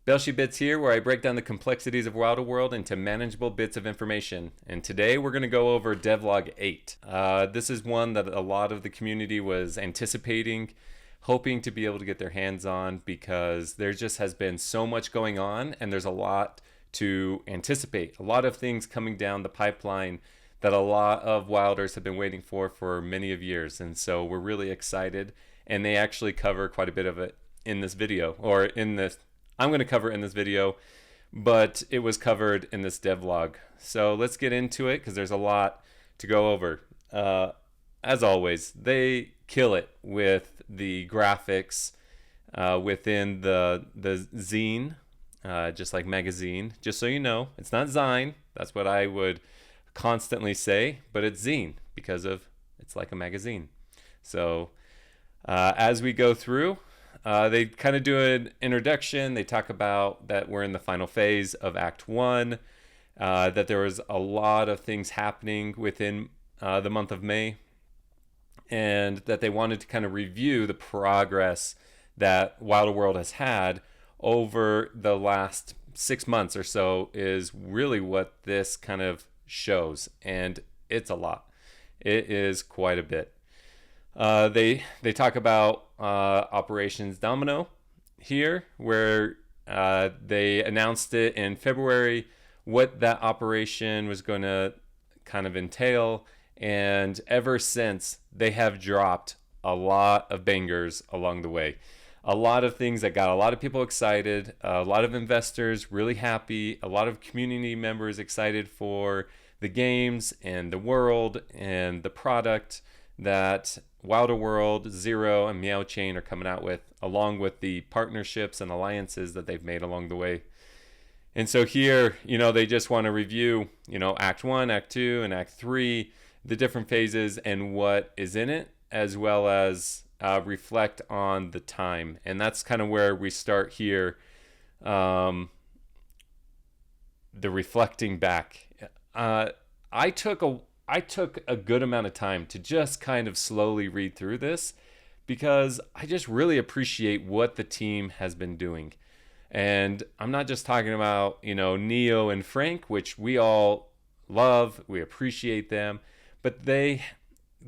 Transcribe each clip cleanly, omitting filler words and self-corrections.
Belshi Bits here, where I break down the complexities of Wilder World into manageable bits of information. And today we're going to go over Devlog 8. This is one that a lot of the community was anticipating, hoping to be able to get their hands on, because there just has been so much going on and there's a lot to anticipate. A lot of things coming down the pipeline that a lot of Wilders have been waiting for many of years. And so we're really excited, and they actually cover quite a bit of it in this video, or in this I'm going to cover in this video, but it was covered in this devlog. So let's get into it, because there's a lot to go over. As always, they kill it with the graphics within the zine, just like magazine. Just so you know, it's not Zine. That's what I would constantly say, but it's zine because of it's like a magazine. So as we go through, they kind of do an introduction. They talk about that we're in the final phase of Act 1, that there was a lot of things happening within the month of May, and that they wanted to kind of review the progress that Wilder World has had over the last 6 months or so is really what this kind of shows, and it's a lot. It is quite a bit. They talk about Operations Domino here, where they announced it in February, what that operation was going to kind of entail, and ever since they have dropped a lot of bangers along the way. A lot of things that got a lot of people excited, a lot of investors really happy, a lot of community members excited for the games and the world and the product that Wilder World, Zero, and Meow Chain are coming out with, along with the partnerships and alliances that they've made along the way. And so here, they just want to review, Act 1, Act 2, and Act 3, the different phases and what is in it, as well as reflect on the time. And that's kind of where we start here, the reflecting back. I took a good amount of time to just kind of slowly read through this, because I just really appreciate what the team has been doing. And I'm not just talking about, Neo and Frank, which we all love, we appreciate them, but they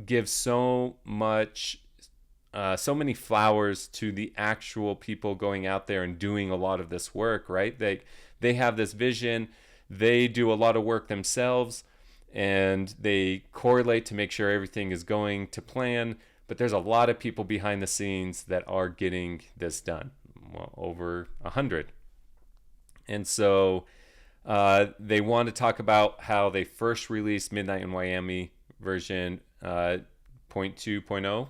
give so much, so many flowers to the actual people going out there and doing a lot of this work, right? They have this vision, they do a lot of work themselves, and they correlate to make sure everything is going to plan. But there's a lot of people behind the scenes that are getting this done, well, over 100. And so they want to talk about how they first released Midnight in Wiami version 0.2.0.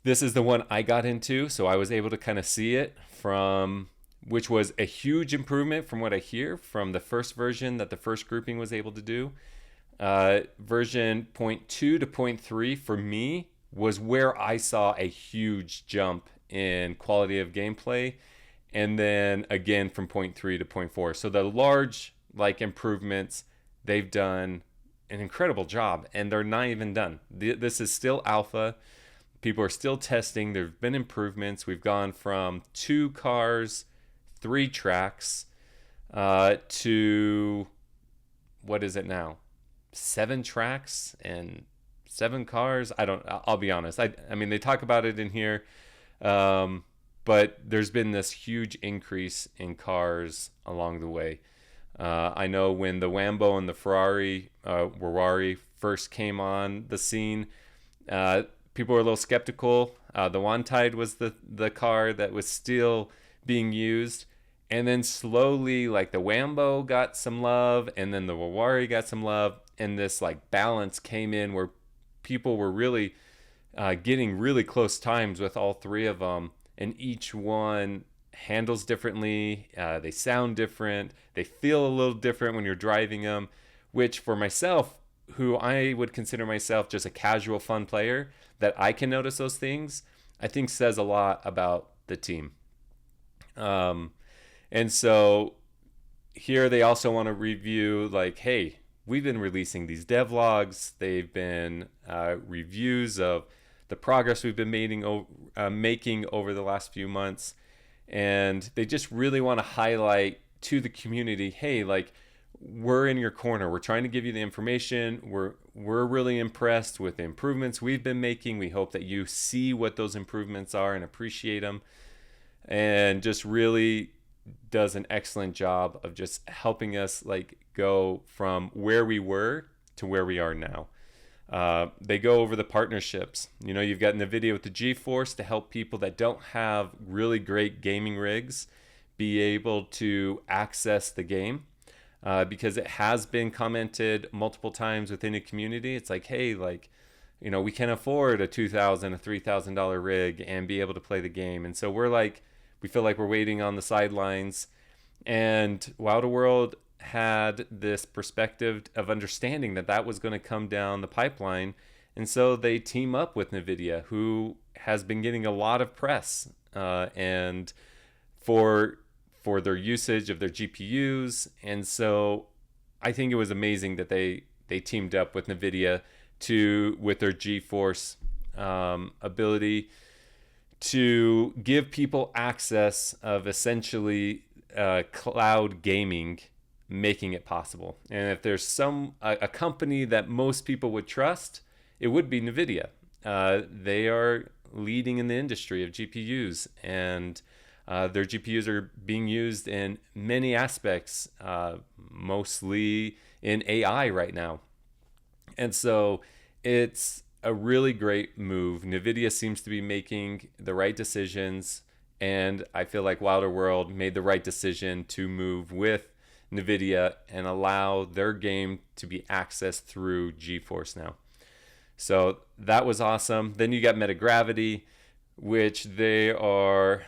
This is the one I got into, so I was able to kind of see it from, which was a huge improvement from what I hear from the first version that the first grouping was able to do. Version 0.2 to 0.3 for me was where I saw a huge jump in quality of gameplay, and then again from 0.3 to 0.4. So the large improvements, they've done an incredible job, and they're not even done. This is still alpha. People are still testing. There have been improvements. We've gone from 2 cars, 3 tracks, to what is it now? 7 tracks and 7 cars. I'll be honest. I mean, they talk about it in here, but there's been this huge increase in cars along the way. I know when the Wambo and the Ferrari first came on the scene, people were a little skeptical. The Wantide was the car that was still being used. And then slowly, the Wambo got some love, and then the Wawari got some love, and this balance came in where people were really getting really close times with all 3 of them, and each one handles differently. They sound different. They feel a little different when you're driving them, which for myself, who I would consider myself just a casual fun player, that I can notice those things, I think says a lot about the team. And so here they also want to review hey, we've been releasing these devlogs. They've been reviews of the progress we've been making over the last few months. And they just really want to highlight to the community, hey, like, we're in your corner. We're trying to give you the information. We're really impressed with the improvements we've been making. We hope that you see what those improvements are and appreciate them. And just really does an excellent job of just helping us like go from where we were to where we are now. They go over the partnerships. You know, you've got NVIDIA with the GeForce to help people that don't have really great gaming rigs be able to access the game. Because it has been commented multiple times within the community. It's like, hey, like, you know, we can afford a $2,000, a $3,000 rig and be able to play the game. And so we feel like we're waiting on the sidelines. And Wilder World had this perspective of understanding that that was going to come down the pipeline. And so they team up with NVIDIA, who has been getting a lot of press and for their usage of their GPUs. And so I think it was amazing that they teamed up with NVIDIA with their GeForce ability to give people access of essentially cloud gaming, making it possible. And if there's a company that most people would trust, it would be NVIDIA. They are leading in the industry of GPUs, and their GPUs are being used in many aspects, mostly in AI right now. And so it's a really great move. NVIDIA seems to be making the right decisions, and I feel like Wilder World made the right decision to move with NVIDIA and allow their game to be accessed through GeForce now. So that was awesome. Then you got Metagravity, which they are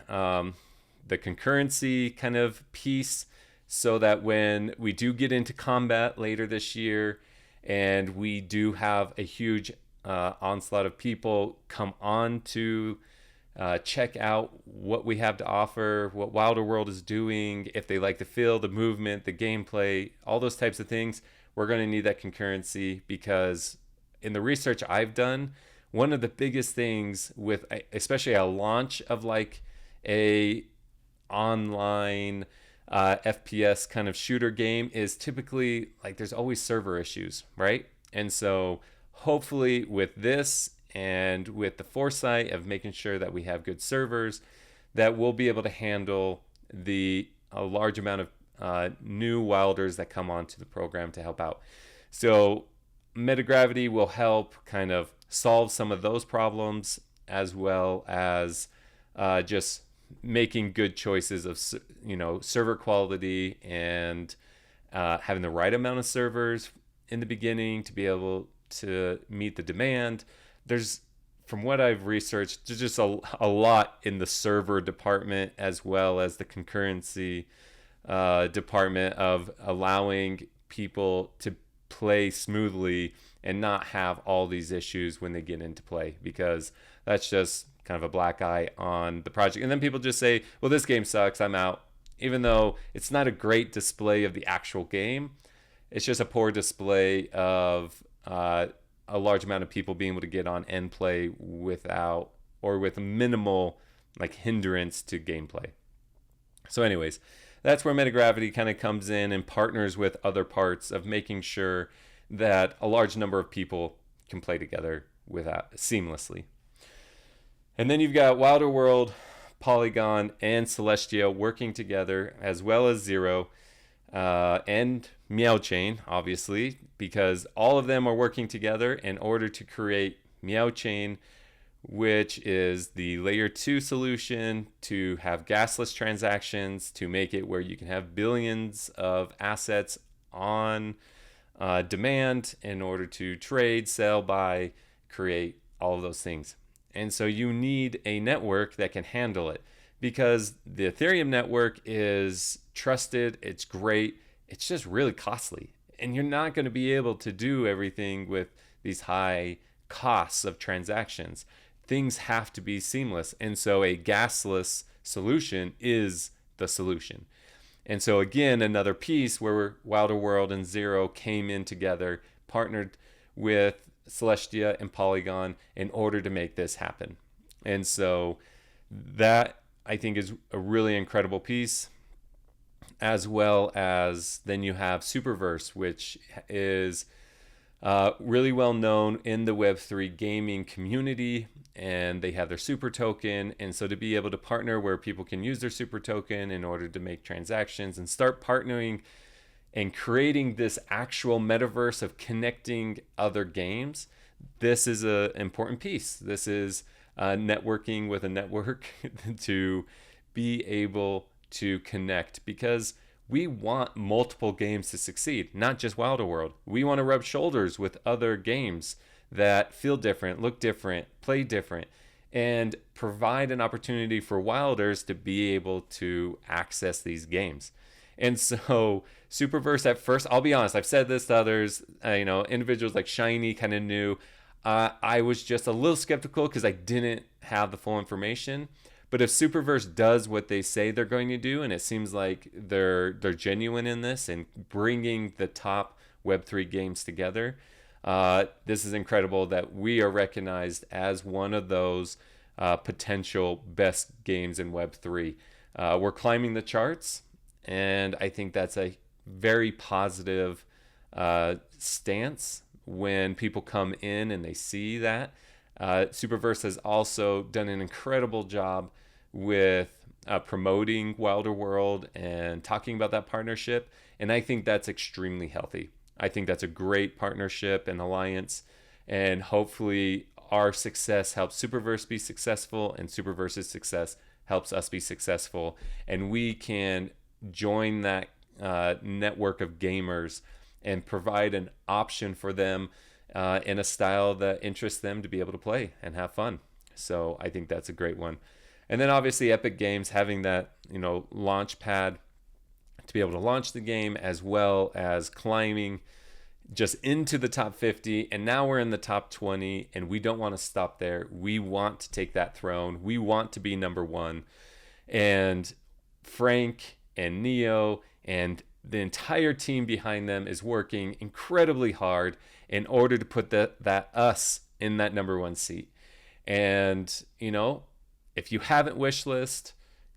the concurrency kind of piece, so that when we do get into combat later this year and we do have a huge onslaught of people come on to check out what we have to offer, what Wilder World is doing, if they like the feel, the movement, the gameplay, all those types of things, we're going to need that concurrency. Because in the research I've done, one of the biggest things with especially a launch of like a online FPS kind of shooter game is typically like there's always server issues, right? And so hopefully with this and with the foresight of making sure that we have good servers, that we'll be able to handle a large amount of new wilders that come onto the program to help out. So Metagravity will help kind of solve some of those problems, as well as just making good choices of, you know, server quality and having the right amount of servers in the beginning to be able to meet the demand. There's, from what I've researched, there's just a lot in the server department as well as the concurrency department of allowing people to play smoothly and not have all these issues when they get into play, because that's just kind of a black eye on the project. And then people just say, well, this game sucks, I'm out. Even though it's not a great display of the actual game, it's just a poor display of a large amount of people being able to get on and play without or with minimal like hindrance to gameplay. So anyways, that's where Metagravity kind of comes in and partners with other parts of making sure that a large number of people can play together seamlessly. And then you've got Wilder World, Polygon, and Celestia working together, as well as Zero and Meow Chain, obviously, because all of them are working together in order to create Meow Chain, which is the layer 2 solution to have gasless transactions, to make it where you can have billions of assets on demand in order to trade, sell, buy, create, all of those things. And so you need a network that can handle it, because the Ethereum network is trusted, it's great, it's just really costly. And you're not going to be able to do everything with these high costs of transactions. Things have to be seamless. And so a gasless solution is the solution. And so again, another piece where Wilder World and Zero came in together, partnered with Celestia and Polygon in order to make this happen. And so that I think is a really incredible piece, as well as then you have Superverse, which is really well known in the Web3 gaming community, and they have their super token. And so to be able to partner where people can use their super token in order to make transactions and start partnering and creating this actual metaverse of connecting other games, this is an important piece. This is networking with a network to be able to connect, because we want multiple games to succeed, not just Wilder World. We want to rub shoulders with other games that feel different, look different, play different, and provide an opportunity for Wilders to be able to access these games. And so Superverse at first, I'll be honest, I've said this to others, individuals like Shiny kind of knew. I was just a little skeptical because I didn't have the full information. But if Superverse does what they say they're going to do, and it seems like they're genuine in this and bringing the top Web3 games together, this is incredible that we are recognized as one of those potential best games in Web3. We're climbing the charts, and I think that's a very positive stance when people come in and they see that. Superverse has also done an incredible job with promoting Wilder World and talking about that partnership, and I think that's extremely healthy. I think that's a great partnership and alliance, and hopefully our success helps Superverse be successful, and Superverse's success helps us be successful, and we can join that network of gamers and provide an option for them in a style that interests them to be able to play and have fun. So I think that's a great one. And then obviously Epic Games having that, launch pad to be able to launch the game, as well as climbing just into the top 50. And now we're in the top 20, and we don't want to stop there. We want to take that throne. We want to be number one. And Frank and Neo and the entire team behind them is working incredibly hard in order to put that us in that number one seat. And, if you haven't wishlist,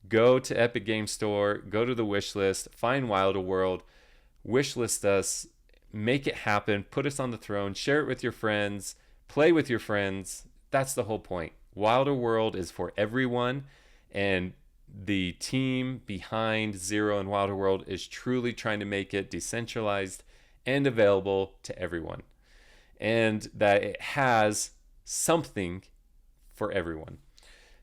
go to Epic Game Store, go to the wishlist, find Wilder World, wishlist us, make it happen, put us on the throne, share it with your friends, play with your friends. That's the whole point. Wilder World is for everyone, and the team behind Zero and Wilder World is truly trying to make it decentralized and available to everyone, and that it has something for everyone.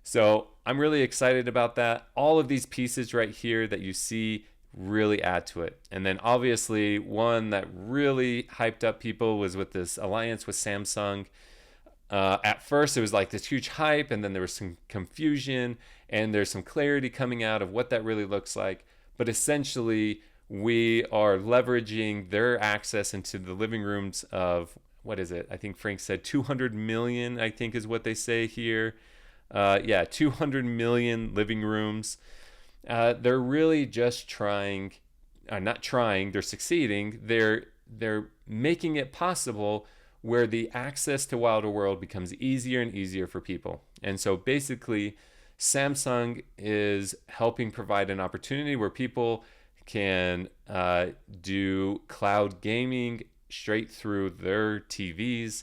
So I'm really excited about that. All of these pieces right here that you see really add to it. And then obviously one that really hyped up people was with this alliance with Samsung. At first it was like this huge hype, and then there was some confusion, and there's some clarity coming out of what that really looks like. But essentially we are leveraging their access into the living rooms of, what is it? I think Frank said 200 million, I think is what they say here. 200 million living rooms. They're really just they're succeeding. They're making it possible where the access to Wilder World becomes easier and easier for people. And so basically Samsung is helping provide an opportunity where people can do cloud gaming straight through their TVs,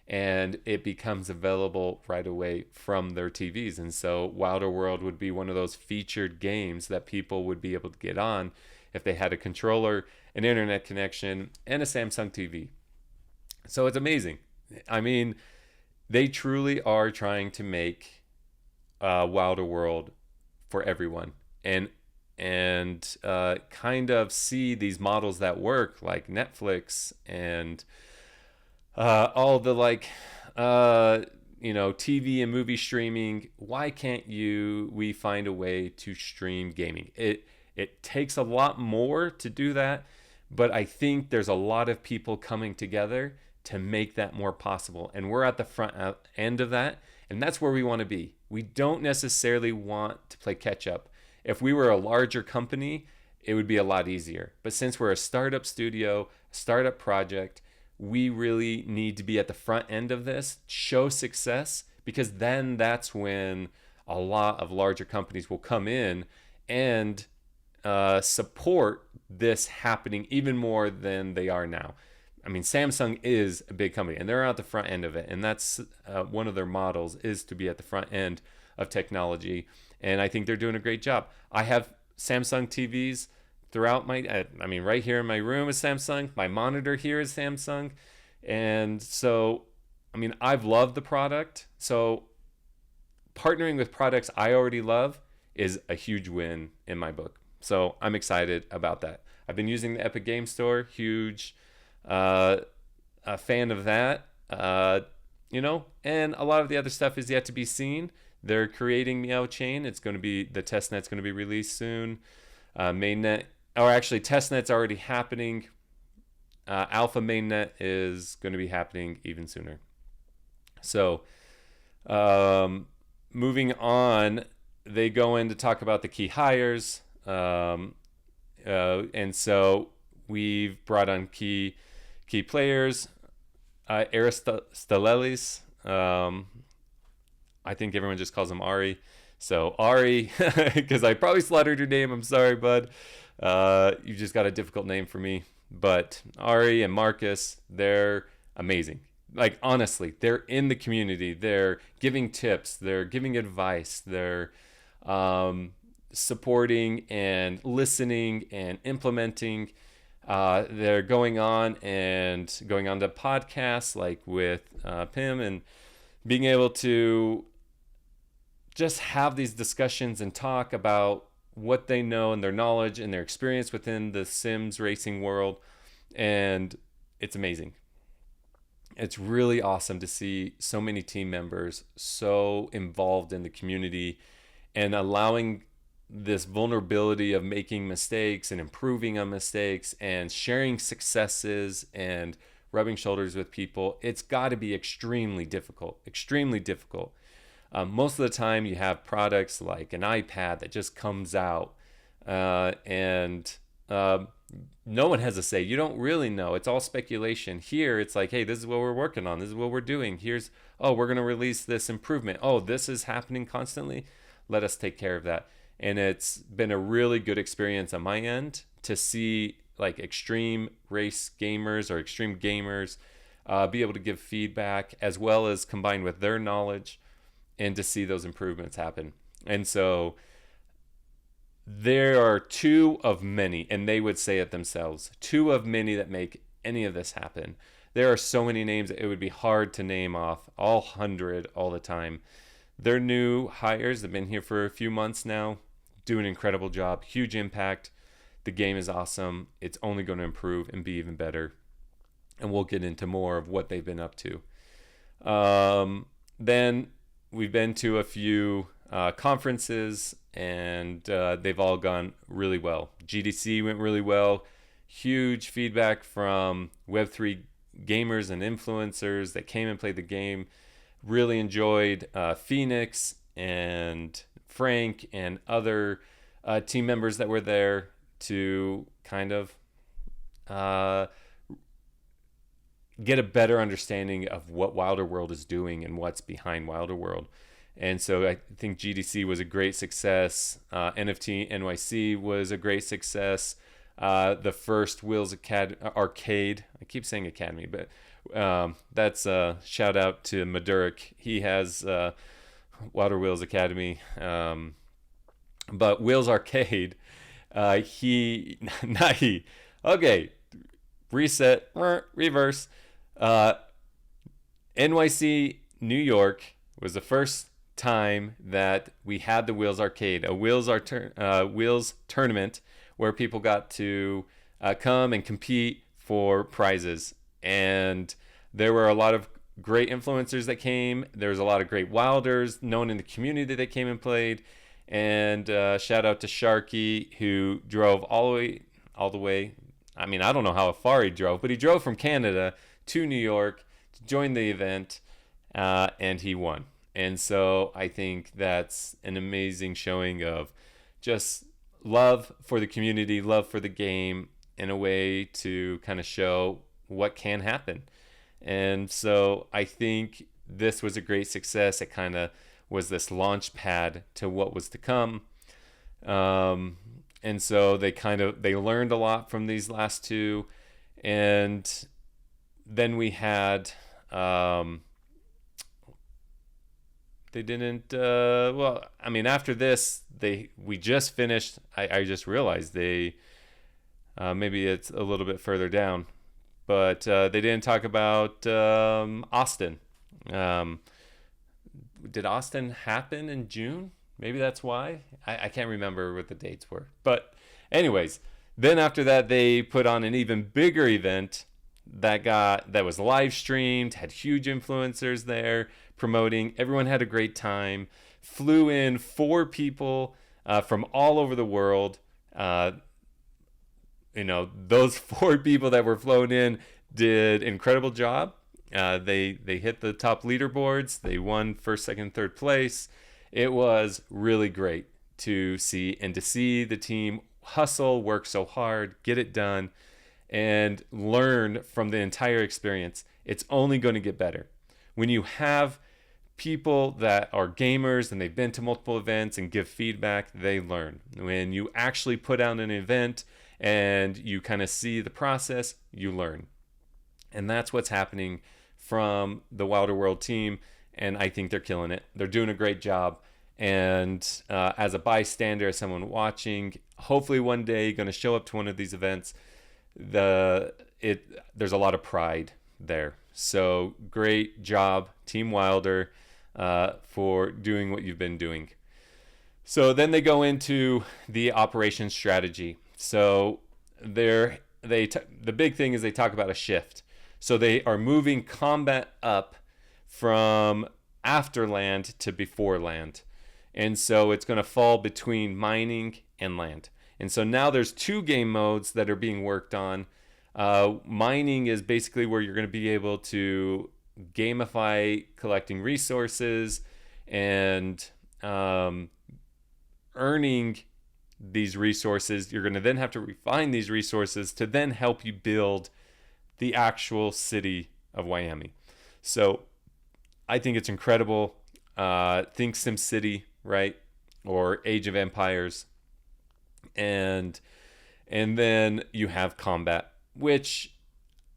and it becomes available right away from their TVs. And so Wilder World would be one of those featured games that people would be able to get on if they had a controller, an internet connection, and a Samsung TV. So it's amazing. I mean, they truly are trying to make Wilder World for everyone, and kind of see these models that work, like Netflix and all the TV and movie streaming. Why can't we find a way to stream gaming? It takes a lot more to do that, but I think there's a lot of people coming together to make that more possible, and we're at the front end of that, and that's where we want to be. We don't necessarily want to play catch up. If we were a larger company, it would be a lot easier, but since we're a startup studio, startup project, we really need to be at the front end of this, show success, because then that's when a lot of larger companies will come in and support this happening even more than they are now. I mean, Samsung is a big company and they're at the front end of it. And that's one of their models, is to be at the front end of technology. And I think they're doing a great job. I have Samsung TVs throughout right here in my room is Samsung. My monitor here is Samsung. And so, I've loved the product. So partnering with products I already love is a huge win in my book. So I'm excited about that. I've been using the Epic Game Store, huge a fan of that, and a lot of the other stuff is yet to be seen. They're creating Meow Chain. The testnet's going to be released soon. Mainnet, or actually testnet's already happening. Alpha mainnet is going to be happening even sooner. So moving on, they go in to talk about the key hires. And so we've brought on key players. Aristotelis, I think everyone just calls him Ari. So Ari, because I probably slaughtered your name. I'm sorry, bud. You just got a difficult name for me. But Ari and Marcus, they're amazing. Like, honestly, they're in the community. They're giving tips. They're giving advice. They're supporting and listening and implementing. They're going on to podcasts like with Pim, and being able to just have these discussions and talk about what they know and their knowledge and their experience within the Sims racing world. And it's amazing. It's really awesome to see so many team members so involved in the community and allowing this vulnerability of making mistakes and improving on mistakes and sharing successes and rubbing shoulders with people. It's got to be extremely difficult. Most of the time you have products like an iPad that just comes out and no one has a say. You don't really know. It's all speculation. Here it's like, hey, this is what we're working on. This is what we're doing. We're going to release this improvement. Oh, this is happening constantly. Let us take care of that. And it's been a really good experience on my end to see like extreme race gamers or extreme gamers be able to give feedback as well as combined with their knowledge, and to see those improvements happen. And so there are two of many, and they would say it themselves, two of many that make any of this happen. There are so many names that it would be hard to name off all 100 all the time. They're new hires. They've been here for a few months now, do an incredible job, huge impact. The game is awesome. It's only going to improve and be even better. And we'll get into more of what they've been up to. Then we've been to a few conferences, and they've all gone really well. GDC went really well. Huge feedback from Web3 gamers and influencers that came and played the game. Really enjoyed Phoenix and Frank and other team members that were there to kind of get a better understanding of what Wilder World is doing and what's behind Wilder World. And so I think GDC was a great success. NFT NYC was a great success. The first Wills Arcade, I keep saying Academy, but that's a shout out to Madurik. He has Wilder Wills Academy. But Wills Arcade, reset, reverse. NYC New York was the first time that we had the Wills Arcade, a Wills tournament where people got to come and compete for prizes. And there were a lot of great influencers that came. There was a lot of great Wilders known in the community that came and played. And shout out to Sharky, who drove all the way. I mean, I don't know how far he drove, but he drove from Canada to New York to join the event, and he won. And so I think that's an amazing showing of just love for the community, love for the game, in a way to kind of show what can happen. And so I think this was a great success. It kind of was this launch pad to what was to come. And so they learned a lot from these last two. And then we had, they didn't, after this, we just finished, I just realized maybe it's a little bit further down, but they didn't talk about Austin. Did Austin happen in June? Maybe that's why. I can't remember what the dates were. But anyways, then after that, they put on an even bigger event that was live streamed, had huge influencers there promoting. Everyone had a great time. Flew in 4 people from all over the world. Those 4 people that were flown in did incredible job. They hit the top leaderboards. They won first, second, third place. It was really great to see the team hustle, work so hard, get it done, and learn from the entire experience. It's only going to get better. When you have people that are gamers and they've been to multiple events and give feedback, they learn. When you actually put out an event and you kind of see the process, you learn. And that's what's happening from the Wilder World team, and I think they're killing it. They're doing a great job. And as a bystander, as someone watching, hopefully one day going to show up to one of these events, there's a lot of pride there. So great job, Team Wilder, for doing what you've been doing. So then they go into the operation strategy. So the big thing is they talk about a shift. So they are moving combat up from after land to before land. And so it's going to fall between mining and land. And so now there's 2 game modes that are being worked on. Mining is basically where you're going to be able to gamify collecting resources and earning these resources. You're going to then have to refine these resources to then help you build the actual city of Wiami. So I think it's incredible. Think SimCity, right? Or Age of Empires. And then you have combat, which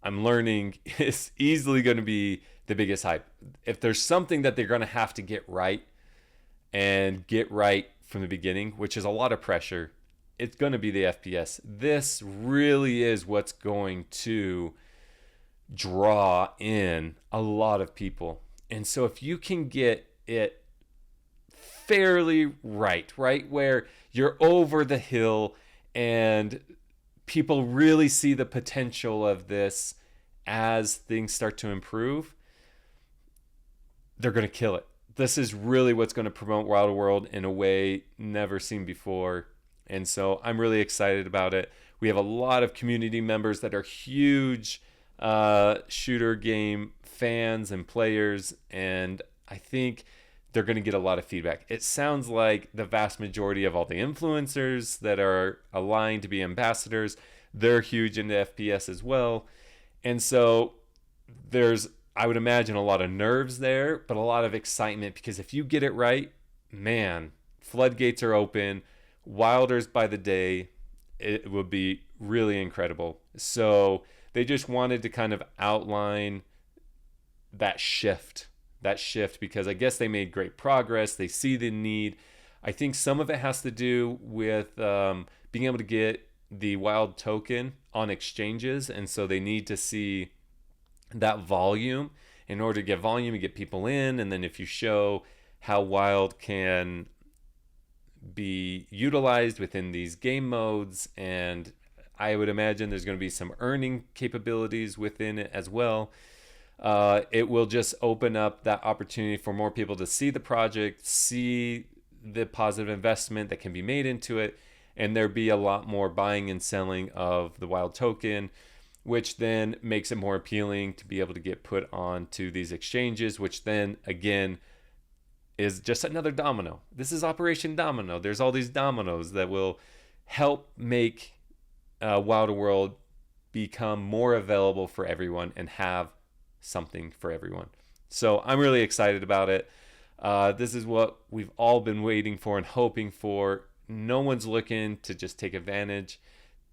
I'm learning is easily going to be the biggest hype. If there's something that they're going to have to get right and get right from the beginning, which is a lot of pressure, it's going to be the FPS. This really is what's going to draw in a lot of people. And so if you can get it fairly right where you're over the hill and people really see the potential of this as things start to improve, they're going to kill it. This is really what's going to promote Wilder World in a way never seen before. And so I'm really excited about it. We have a lot of community members that are huge shooter game fans and players, and I think they're going to get a lot of feedback. It sounds like the vast majority of all the influencers that are aligned to be ambassadors, they're huge into FPS as well. And so there's, I would imagine, a lot of nerves there, but a lot of excitement, because if you get it right, man, floodgates are open. Wilder's by the day. It will be really incredible. So they just wanted to kind of outline that shift, because I guess they made great progress. They see the need. I think some of it has to do with being able to get the wild token on exchanges. And so they need to see that volume. In order to get volume, you get people in. And then if you show how wild can be utilized within these game modes, and I would imagine there's going to be some earning capabilities within it as well. It will just open up that opportunity for more people to see the project, see the positive investment that can be made into it, and there be a lot more buying and selling of the wild token, which then makes it more appealing to be able to get put onto these exchanges, which then again is just another domino. This is Operation Domino. There's all these dominoes that will help make Wilder World become more available for everyone and have something for everyone. So I'm really excited about it. This is what we've all been waiting for and hoping for. No one's looking to just take advantage.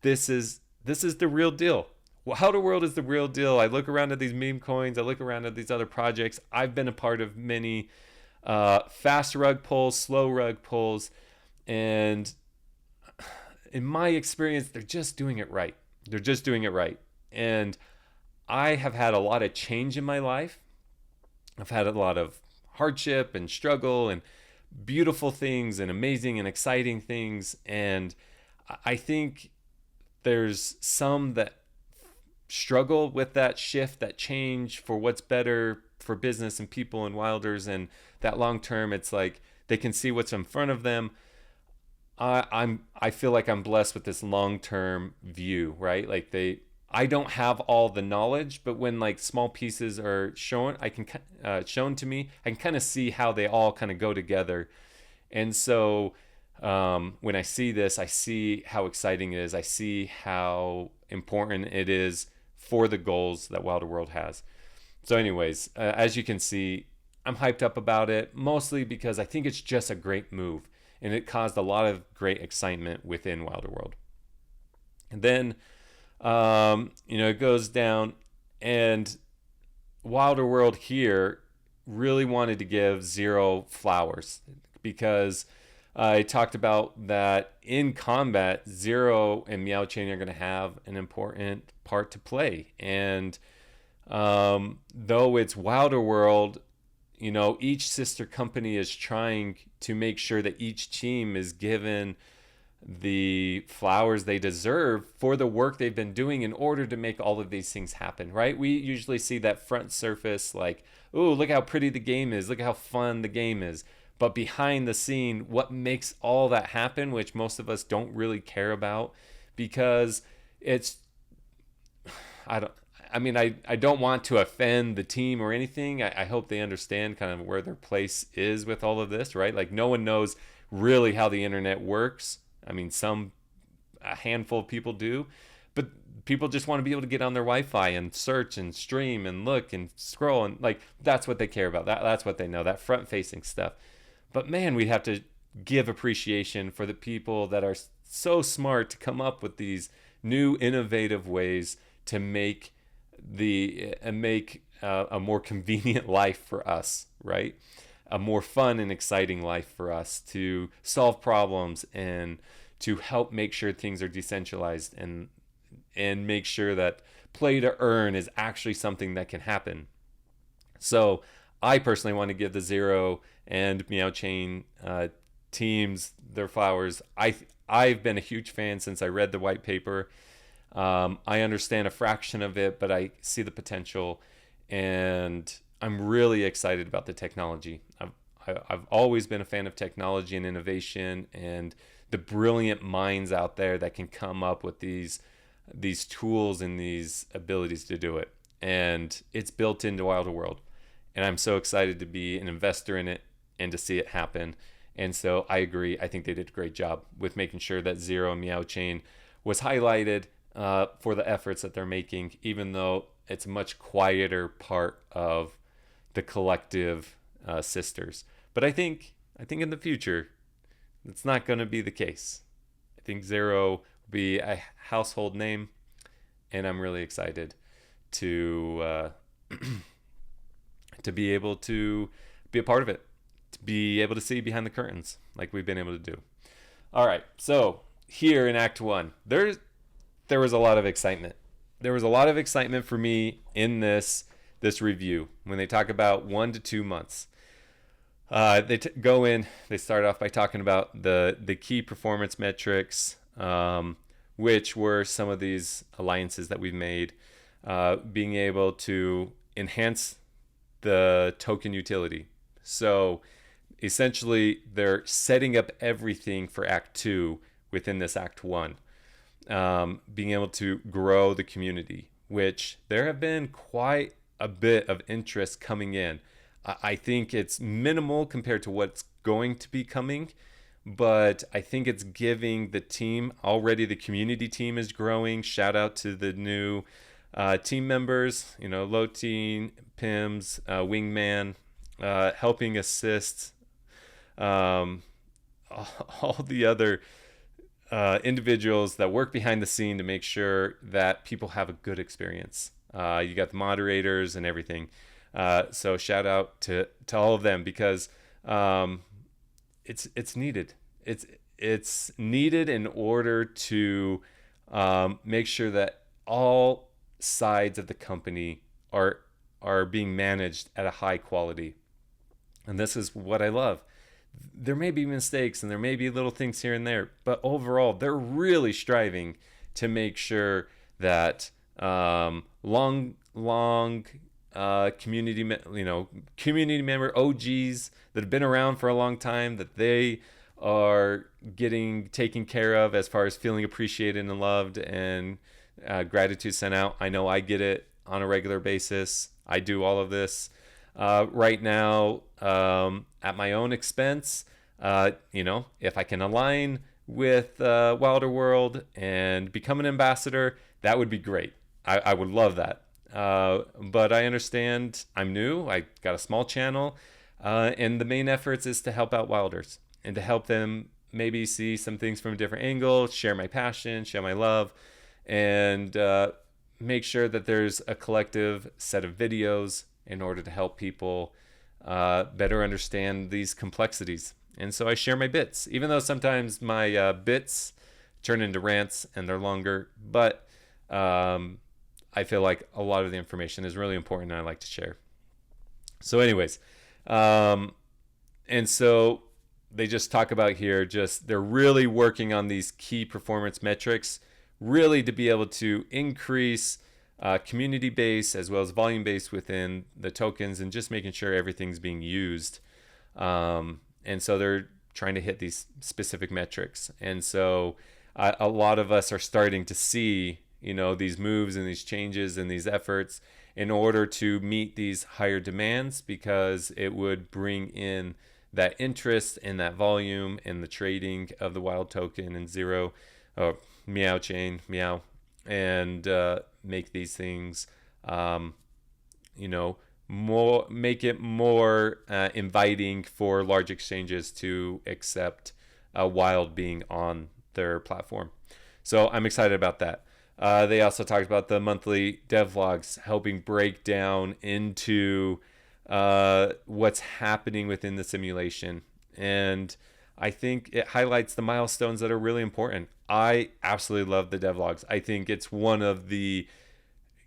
This is the real deal. Wilder World is the real deal. I look around at these meme coins. I look around at these other projects. I've been a part of many fast rug pulls, slow rug pulls, and in my experience, they're just doing it right. They're just doing it right. And I have had a lot of change in my life. I've had a lot of hardship and struggle and beautiful things and amazing and exciting things. And I think there's some that struggle with that shift, that change for what's better for business and people and Wilders, and that long term, it's like they can see what's in front of them. I feel like I'm blessed with this long term view, right? Like I don't have all the knowledge, but when like small pieces are shown, shown to me, I can kind of see how they all kind of go together. And so when I see this, I see how exciting it is. I see how important it is for the goals that Wilder World has. So anyways, as you can see, I'm hyped up about it, mostly because I think it's just a great move, and it caused a lot of great excitement within Wilder World. And then, it goes down, and Wilder World here really wanted to give Zero flowers because I talked about that in combat, Zero and Meow Chain are going to have an important part to play. And though it's Wilder World, each sister company is trying to make sure that each team is given the flowers they deserve for the work they've been doing in order to make all of these things happen, right? We usually see that front surface like, oh, look how pretty the game is, look how fun the game is. But behind the scene, what makes all that happen, which most of us don't really care about, because I don't want to offend the team or anything. I hope they understand kind of where their place is with all of this, right? Like no one knows really how the internet works. I mean, a handful of people do, but people just want to be able to get on their Wi-Fi and search and stream and look and scroll, and like that's what they care about. That's what they know, that front-facing stuff. But man, we have to give appreciation for the people that are so smart to come up with these new innovative ways to make a more convenient life for us, right? A more fun and exciting life for us to solve problems and to help make sure things are decentralized and make sure that play to earn is actually something that can happen. So I personally want to give the Zero and Meow Chain teams their flowers. I've been a huge fan since I read the white paper. I understand a fraction of it, but I see the potential, and I'm really excited about the technology. I've always been a fan of technology and innovation and the brilliant minds out there that can come up with these tools and these abilities to do it. And it's built into Wilder World. And I'm so excited to be an investor in it and to see it happen. And so I agree. I think they did a great job with making sure that Zero and Meow Chain was highlighted for the efforts that they're making, even though it's a much quieter part of the collective sisters. But I think in the future, it's not going to be the case. I think Zero will be a household name, and I'm really excited to to be able to be a part of it, to be able to see behind the curtains like we've been able to do. All right, so here in Act 1, there was a lot of excitement. There was a lot of excitement for me in this review when they talk about 1 to 2 months. They start off by talking about the key performance metrics, which were some of these alliances that we've made, being able to enhance the token utility. So essentially, they're setting up everything for Act 2 within this Act 1. Being able to grow the community, which there have been quite a bit of interest coming in. I think it's minimal compared to what's going to be coming, but I think it's giving the team, already the community team is growing. Shout out to the new team members, Loteen, Pims, Wingman, helping assist um, all the other individuals that work behind the scene to make sure that people have a good experience. You got the moderators and everything. So shout out to all of them, because it's needed. It's needed in order to make sure that all sides of the company are being managed at a high quality. And this is what I love. There may be mistakes and there may be little things here and there, but overall, they're really striving to make sure that long community member OGs that have been around for a long time, that they are getting taken care of as far as feeling appreciated and loved, and gratitude sent out. I know I get it on a regular basis. I do all of this right now at my own expense. If I can align with Wilder World and become an ambassador, that would be great. I would love that. But I understand I'm new. I got a small channel, and the main efforts is to help out Wilders and to help them maybe see some things from a different angle, share my passion, share my love, and make sure that there's a collective set of videos in order to help people better understand these complexities. And so I share my bits, even though sometimes my bits turn into rants and they're longer, but I feel like a lot of the information is really important and I like to share. So anyways, and so they just talk about here, they're really working on these key performance metrics, really to be able to increase community base as well as volume base within the tokens, and just making sure everything's being used. And so they're trying to hit these specific metrics. And so a lot of us are starting to see, these moves and these changes and these efforts in order to meet these higher demands, because it would bring in that interest and that volume in the trading of the wild token and zero, meow chain, meow, and make these things, make it more inviting for large exchanges to accept wild being on their platform. So I'm excited about that. They also talked about the monthly devlogs, helping break down into what's happening within the simulation. And I think it highlights the milestones that are really important. I absolutely love the devlogs. I think it's one of the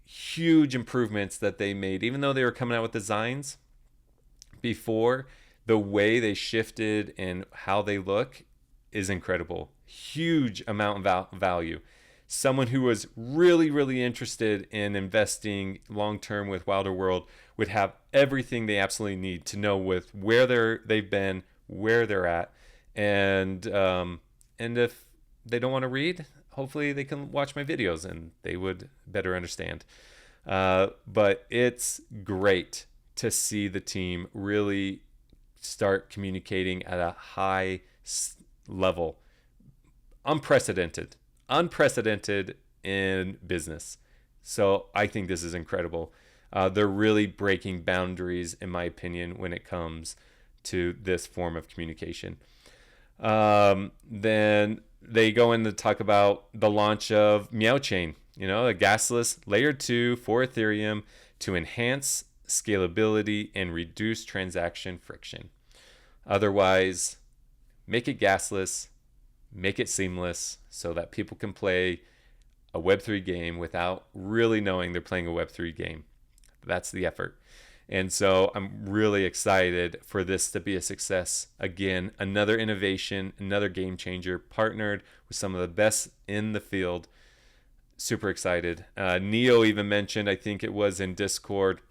huge improvements that they made. Even though they were coming out with designs before, the way they shifted and how they look is incredible. Huge amount of value. Someone who was really, really interested in investing long-term with Wilder World would have everything they absolutely need to know with where they've been, where they're at, and if they don't want to read, hopefully they can watch my videos and they would better understand. But it's great to see the team really start communicating at a high level. Unprecedented in business. So I think this is incredible. They're really breaking boundaries, in my opinion, when it comes to this form of communication. Then they go in to talk about the launch of Meow Chain, a gasless layer 2 for Ethereum to enhance scalability and reduce transaction friction. Otherwise, make it gasless, make it seamless so that people can play a Web3 game without really knowing they're playing a Web3 game. That's the effort. And so I'm really excited for this to be a success. Again, another innovation, another game changer, partnered with some of the best in the field. Super excited. Neo even mentioned, I think it was in Discord,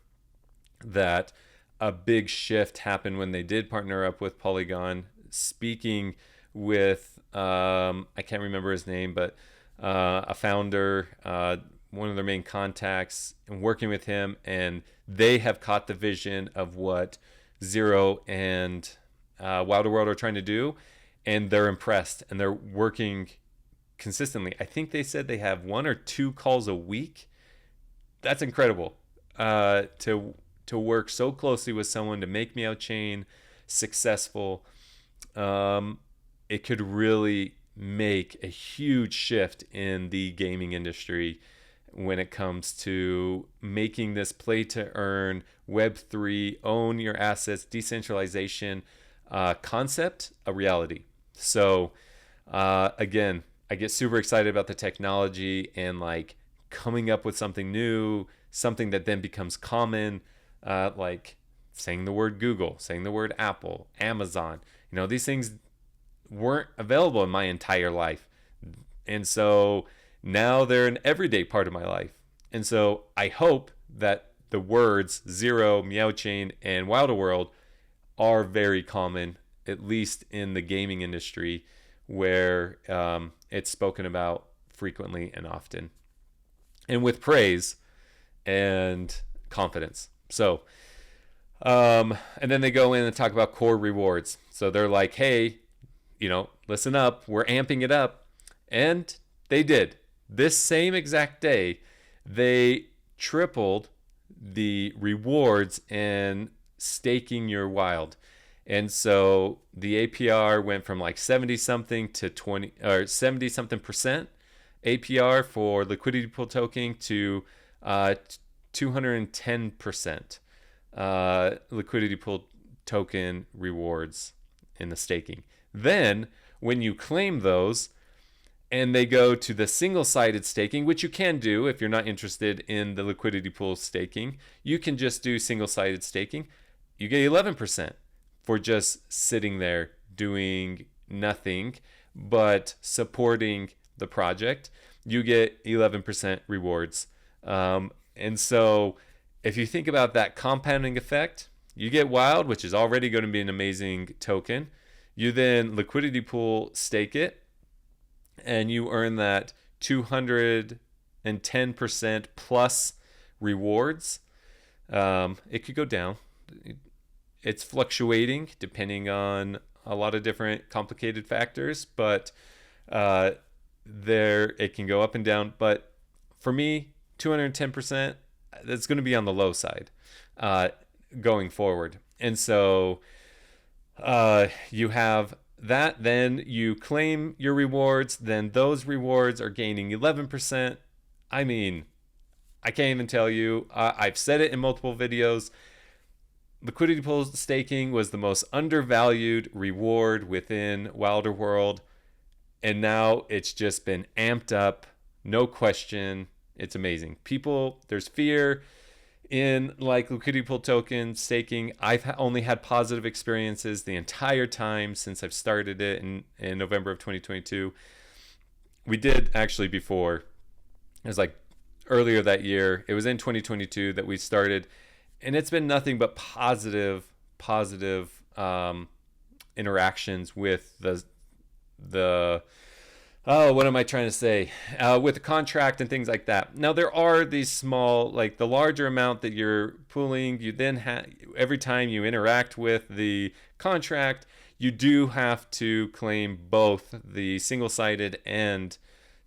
that a big shift happened when they did partner up with Polygon, speaking with, I can't remember his name, but a founder, one of their main contacts, and working with him, and they have caught the vision of what Zero and Wilder World are trying to do, and they're impressed, and they're working consistently. I think they said they have 1 or 2 calls a week. That's incredible to to work so closely with someone to make Meow Chain successful, it could really make a huge shift in the gaming industry when it comes to making this play to earn Web3, own your assets, decentralization concept a reality. So again, I get super excited about the technology and like coming up with something new, something that then becomes common, like saying the word Google, saying the word Apple, Amazon. These things weren't available in my entire life. And so now they're an everyday part of my life. And so I hope that the words Zero, Meow Chain, and Wilder World are very common, at least in the gaming industry, where it's spoken about frequently and often, and with praise and confidence. So, and then they go in and talk about core rewards. So they're like, hey, listen up, we're amping it up. And they did. This same exact day, they tripled the rewards in staking your wild. And so the APR went from like 70 something to 20 or 70 something percent APR for liquidity pool token to 210% liquidity pool token rewards in the staking. Then when you claim those and they go to the single-sided staking, which you can do if you're not interested in the liquidity pool staking, you can just do single-sided staking. You get 11% for just sitting there doing nothing but supporting the project. You get 11% rewards. And so if you think about that compounding effect, you get Wild, which is already going to be an amazing token. You then liquidity pool stake it, and you earn that 210% plus rewards. It could go down. It's fluctuating depending on a lot of different complicated factors, but it can go up and down. But for me, 210%, that's going to be on the low side going forward. And so you have that, then you claim your rewards, then those rewards are gaining 11%. I mean, I can't even tell you. I've said it in multiple videos. Liquidity pool staking was the most undervalued reward within Wilder World, and now it's just been amped up, no question. It's amazing. There's fear in like liquidity pool token staking. I've only had positive experiences the entire time since I've started it in November of 2022. We did actually before. It was like earlier that year. It was in 2022 that we started, and it's been nothing but positive interactions with the what am I trying to say? With the contract and things like that. Now, there are these small, like the larger amount that you're pooling, you then have, every time you interact with the contract, you do have to claim both the single-sided and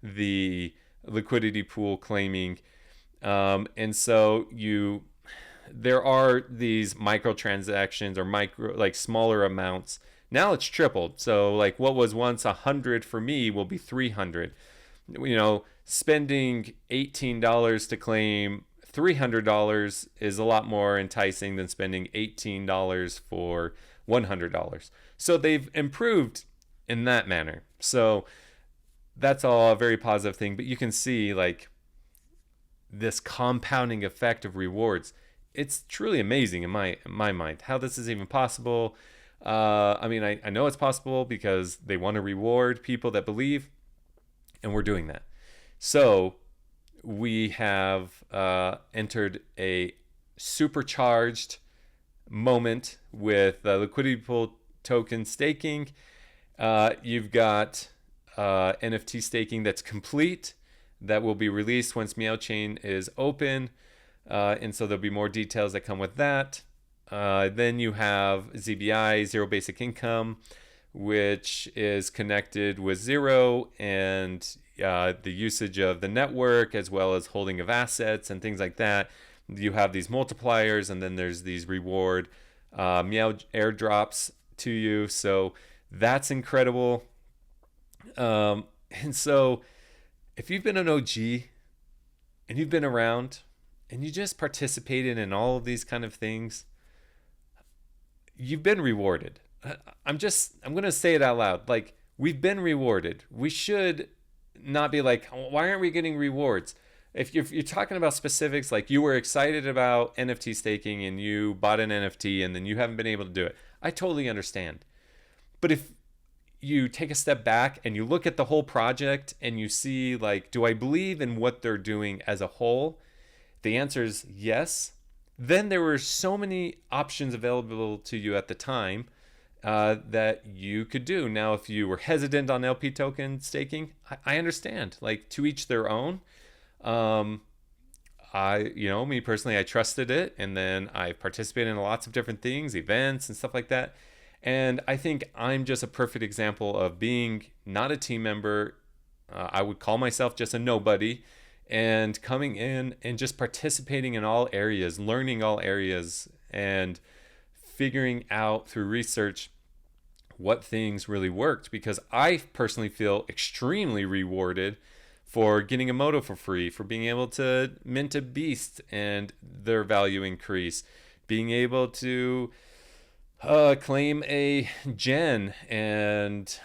the liquidity pool claiming. And so there are these microtransactions or like smaller amounts. Now it's tripled. So like what was once 100 for me will be 300. Spending $18 to claim $300 is a lot more enticing than spending $18 for $100. So they've improved in that manner. So that's all a very positive thing. But you can see like this compounding effect of rewards. It's truly amazing in my mind how this is even possible. I know it's possible because they want to reward people that believe, and we're doing that. So we have entered a supercharged moment with liquidity pool token staking. You've got NFT staking that's complete, that will be released once Meow Chain is open. And so there'll be more details that come with that. Then you have ZBI, Zero Basic Income, which is connected with Zero and the usage of the network as well as holding of assets and things like that. you have these multipliers, and then there's these reward meow airdrops to you. So that's incredible. And so if you've been an OG and you've been around and you just participated in all of these kind of things, you've been rewarded. I'm going to say it out loud. Like, we've been rewarded. We should not be like, why aren't we getting rewards? If you're talking about specifics, like you were excited about NFT staking and you bought an NFT and then you haven't been able to do it, I totally understand. But if you take a step back and you look at the whole project and you see, like, do I believe in what they're doing as a whole? The answer is yes. Then there were so many options available to you at the time that you could do. Now, if you were hesitant on LP token staking, I understand. Like, to each their own. Me personally, I trusted it, and then I participated in lots of different things, events and stuff like that. And I think I'm just a perfect example of being not a team member. I would call myself just a nobody, and coming in and just participating in all areas, learning all areas, and figuring out through research what things really worked. Because I personally feel extremely rewarded for getting a moto for free, for being able to mint a beast and their value increase, being able to claim a gen and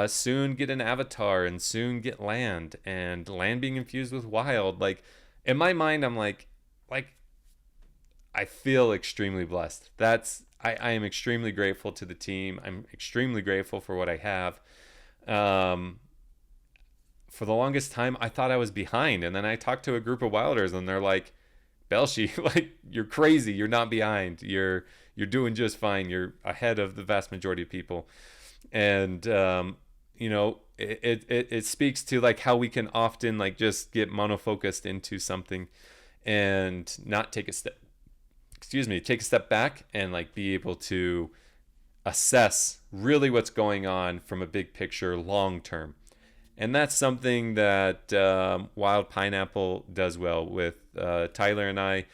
soon get an avatar and soon get land, and land being infused with wild. Like, in my mind, I'm like I feel extremely blessed. I am extremely grateful to the team. I'm extremely grateful for what I have. For the longest time, I thought I was behind, and then I talked to a group of wilders and they're like, Belshi, like, you're crazy. You're not behind. You're doing just fine. You're ahead of the vast majority of people. And it speaks to, like, how we can often, like, just get monofocused into something and not take a step back and, like, be able to assess really what's going on from a big picture long term. And that's something that Wild Pineapple does well with Tyler and I.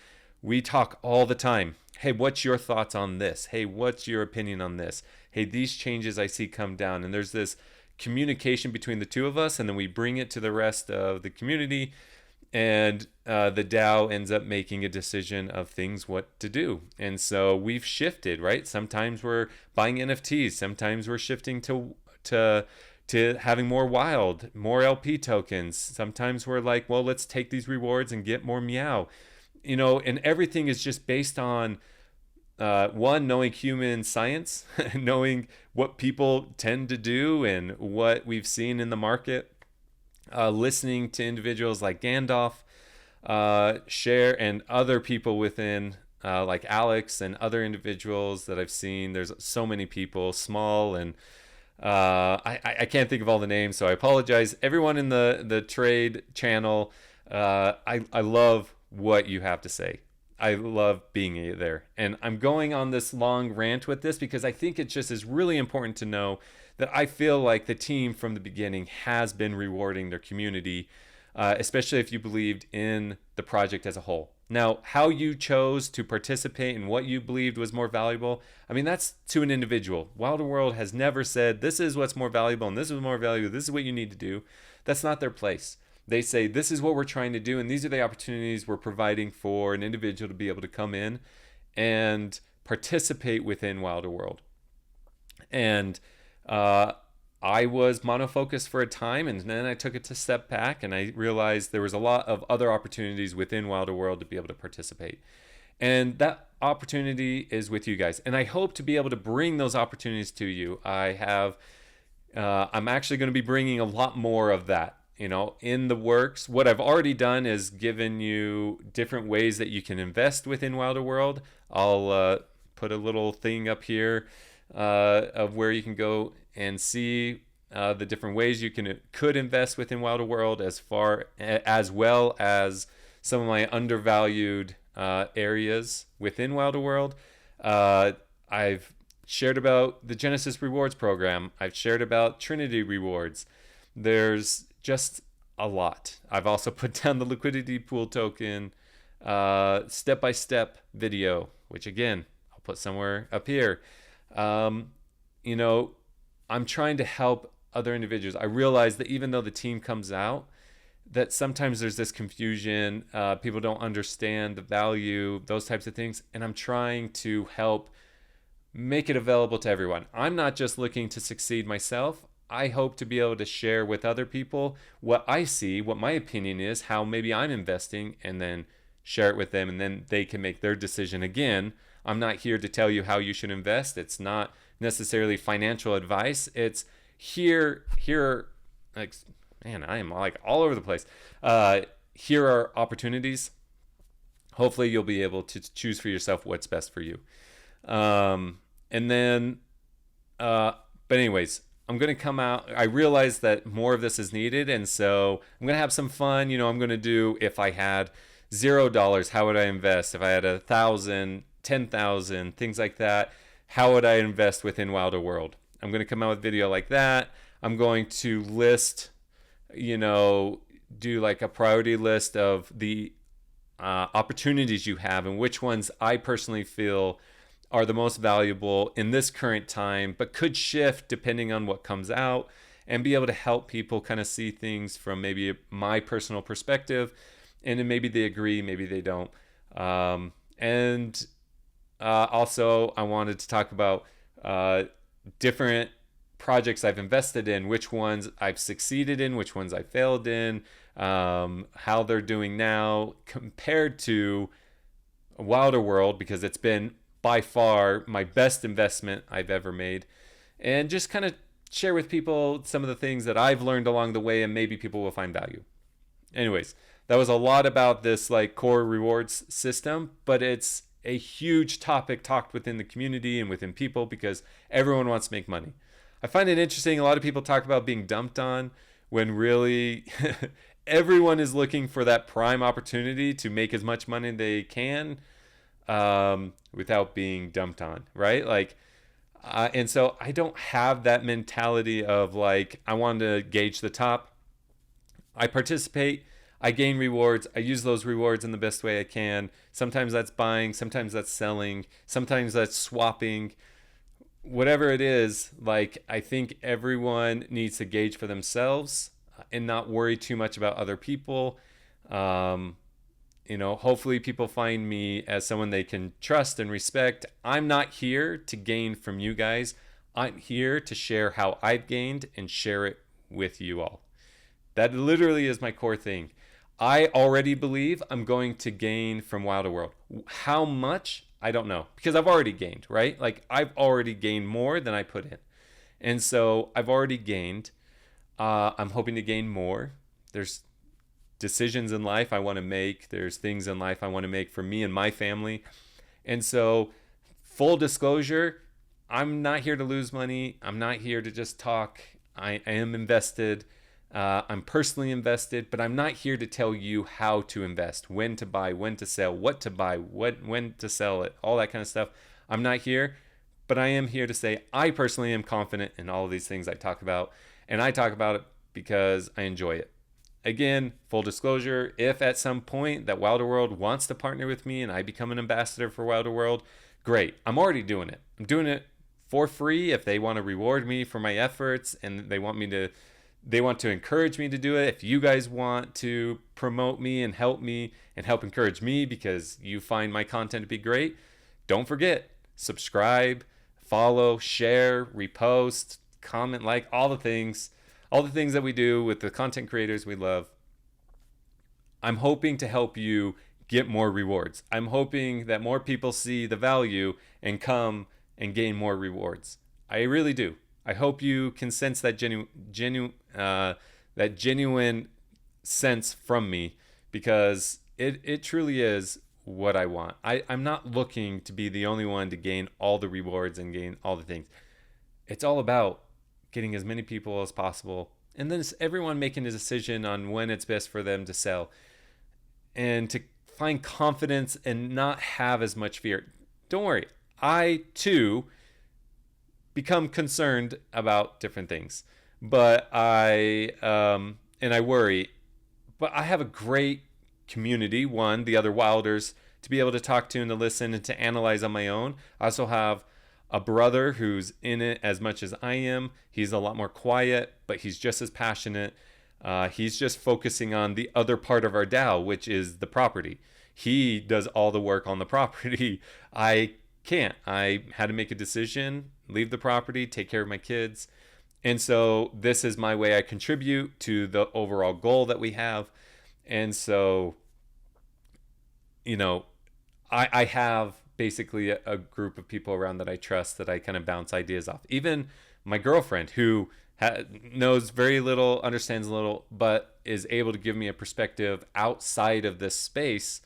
We talk all the time. Hey, what's your thoughts on this? Hey, what's your opinion on this? Hey, these changes I see come down. And there's this communication between the two of us, and then we bring it to the rest of the community, and the DAO ends up making a decision of things, what to do. And so we've shifted, right? Sometimes we're buying NFTs. Sometimes we're shifting to having more wild, more LP tokens. Sometimes we're like, well, let's take these rewards and get more meow. And everything is just based on one, knowing human science, knowing what people tend to do and what we've seen in the market, listening to individuals like Gandalf, share, and other people within, like Alex and other individuals that I've seen. There's so many people, small and I can't think of all the names, so I apologize. Everyone in the trade channel, I love what you have to say. I love being there. And I'm going on this long rant with this because I think it just is really important to know that I feel like the team from the beginning has been rewarding their community, especially if you believed in the project as a whole. Now, how you chose to participate and what you believed was more valuable, I mean, that's to an individual. Wilder World has never said, this is what's more valuable and this is more valuable, this is what you need to do. That's not their place. They say, this is what we're trying to do, and these are the opportunities we're providing for an individual to be able to come in and participate within Wilder World. And I was monofocused for a time, and then I took it a step back, and I realized there was a lot of other opportunities within Wilder World to be able to participate. And that opportunity is with you guys. And I hope to be able to bring those opportunities to you. I'm actually going to be bringing a lot more of that, in the works. What I've already done is given you different ways that you can invest within Wilder World. I'll put a little thing up here of where you can go and see the different ways you could invest within Wilder World, as well as some of my undervalued areas within Wilder World. I've shared about the Genesis Rewards program. I've shared about Trinity Rewards. There's just a lot. I've also put down the liquidity pool token step-by-step video, which again, I'll put somewhere up here. You know, I'm trying to help other individuals. I realize that even though the team comes out, that sometimes there's this confusion. People don't understand the value, those types of things. And I'm trying to help make it available to everyone. I'm not just looking to succeed myself. I hope to be able to share with other people what I see, what my opinion is, how maybe I'm investing, and then share it with them, and then they can make their decision. Again, I'm not here to tell you how you should invest. It's not necessarily financial advice. It's here, like, man, I am like all over the place. Here are opportunities. Hopefully you'll be able to choose for yourself what's best for you. And then, but anyways, I'm going to come out. I realize that more of this is needed. And so I'm going to have some fun. I'm going to do, if I had $0, how would I invest? If I had 1,000, 10,000, things like that, how would I invest within Wilder World? I'm going to come out with video like that. I'm going to list, do like a priority list of the opportunities you have and which ones I personally feel are the most valuable in this current time, but could shift depending on what comes out, and be able to help people kind of see things from maybe my personal perspective. And then maybe they agree, maybe they don't. Also, I wanted to talk about different projects I've invested in, which ones I've succeeded in, which ones I failed in, how they're doing now compared to Wilder World, because it's been by far my best investment I've ever made. And just kind of share with people some of the things that I've learned along the way, and maybe people will find value. Anyways, that was a lot about this like core rewards system, but it's a huge topic talked within the community and within people because everyone wants to make money. I find it interesting. A lot of people talk about being dumped on when really everyone is looking for that prime opportunity to make as much money they can without being dumped on, right? And so I don't have that mentality of like, I want to gauge the top. I participate, I gain rewards, I use those rewards in the best way I can. Sometimes that's buying, sometimes that's selling, sometimes that's swapping. Whatever it is, like, I think everyone needs to gauge for themselves and not worry too much about other people. Hopefully people find me as someone they can trust and respect. I'm not here to gain from you guys. I'm here to share how I've gained and share it with you all. That literally is my core thing. I already believe I'm going to gain from Wilder World. How much? I don't know, because I've already gained, right? Like, I've already gained more than I put in. And so I've already gained. I'm hoping to gain more. There's decisions in life I want to make. There's things in life I want to make for me and my family. And so, full disclosure, I'm not here to lose money. I'm not here to just talk. I am invested. I'm personally invested, but I'm not here to tell you how to invest, when to buy, when to sell, what to buy, when to sell it, all that kind of stuff. I'm not here, but I am here to say I personally am confident in all of these things I talk about, and I talk about it because I enjoy it. Again, full disclosure, if at some point that Wilder World wants to partner with me and I become an ambassador for Wilder World, great. I'm already doing it. I'm doing it for free if they want to reward me for my efforts and they want to encourage me to do it. If you guys want to promote me and help encourage me because you find my content to be great, don't forget, subscribe, follow, share, repost, comment, like all the things that we do with the content creators we love. I'm hoping to help you get more rewards. I'm hoping that more people see the value and come and gain more rewards. I really do. I hope you can sense that genuine sense from me, because it truly is what I want. I'm not looking to be the only one to gain all the rewards and gain all the things. It's all about getting as many people as possible, and then it's everyone making a decision on when it's best for them to sell, and to find confidence and not have as much fear. Don't worry, I too become concerned about different things, but I worry, but I have a great community, one, the other wilders, to be able to talk to and to listen and to analyze on my own. I also have a brother who's in it as much as I am. He's a lot more quiet, but he's just as passionate. He's just focusing on the other part of our DAO, which is the property. He does all the work on the property. I can't. I had to make a decision, leave the property, take care of my kids. And so this is my way I contribute to the overall goal that we have. And so, I have basically a group of people around that I trust, that I kind of bounce ideas off. Even my girlfriend, who knows very little, understands little, but is able to give me a perspective outside of this space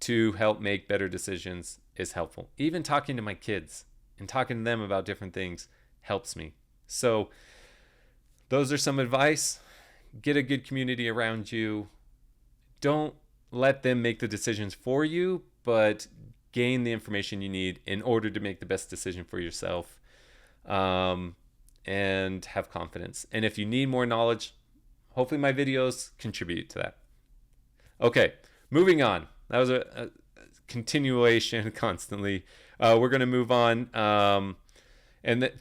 to help make better decisions, is helpful. Even talking to my kids and talking to them about different things helps me. So those are some advice. Get a good community around you. Don't let them make the decisions for you, but gain the information you need in order to make the best decision for yourself, and have confidence. And if you need more knowledge, hopefully my videos contribute to that. Okay, moving on. That was a continuation constantly. We're going to move on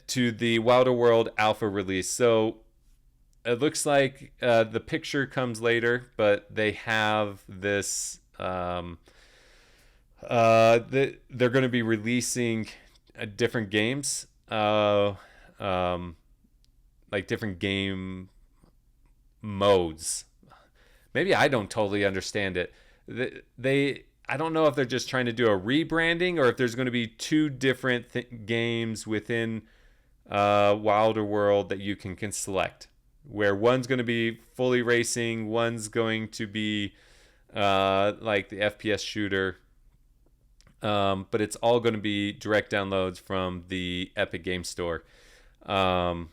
to the Wilder World alpha release. So it looks like the picture comes later, but they have this. They're going to be releasing different games, like different game modes. Maybe I don't totally understand it. I don't know if they're just trying to do a rebranding, or if there's going to be two different games within Wilder World that you can select, where one's going to be fully racing, one's going to be like the FPS shooter, but it's all going to be direct downloads from the Epic Game Store. And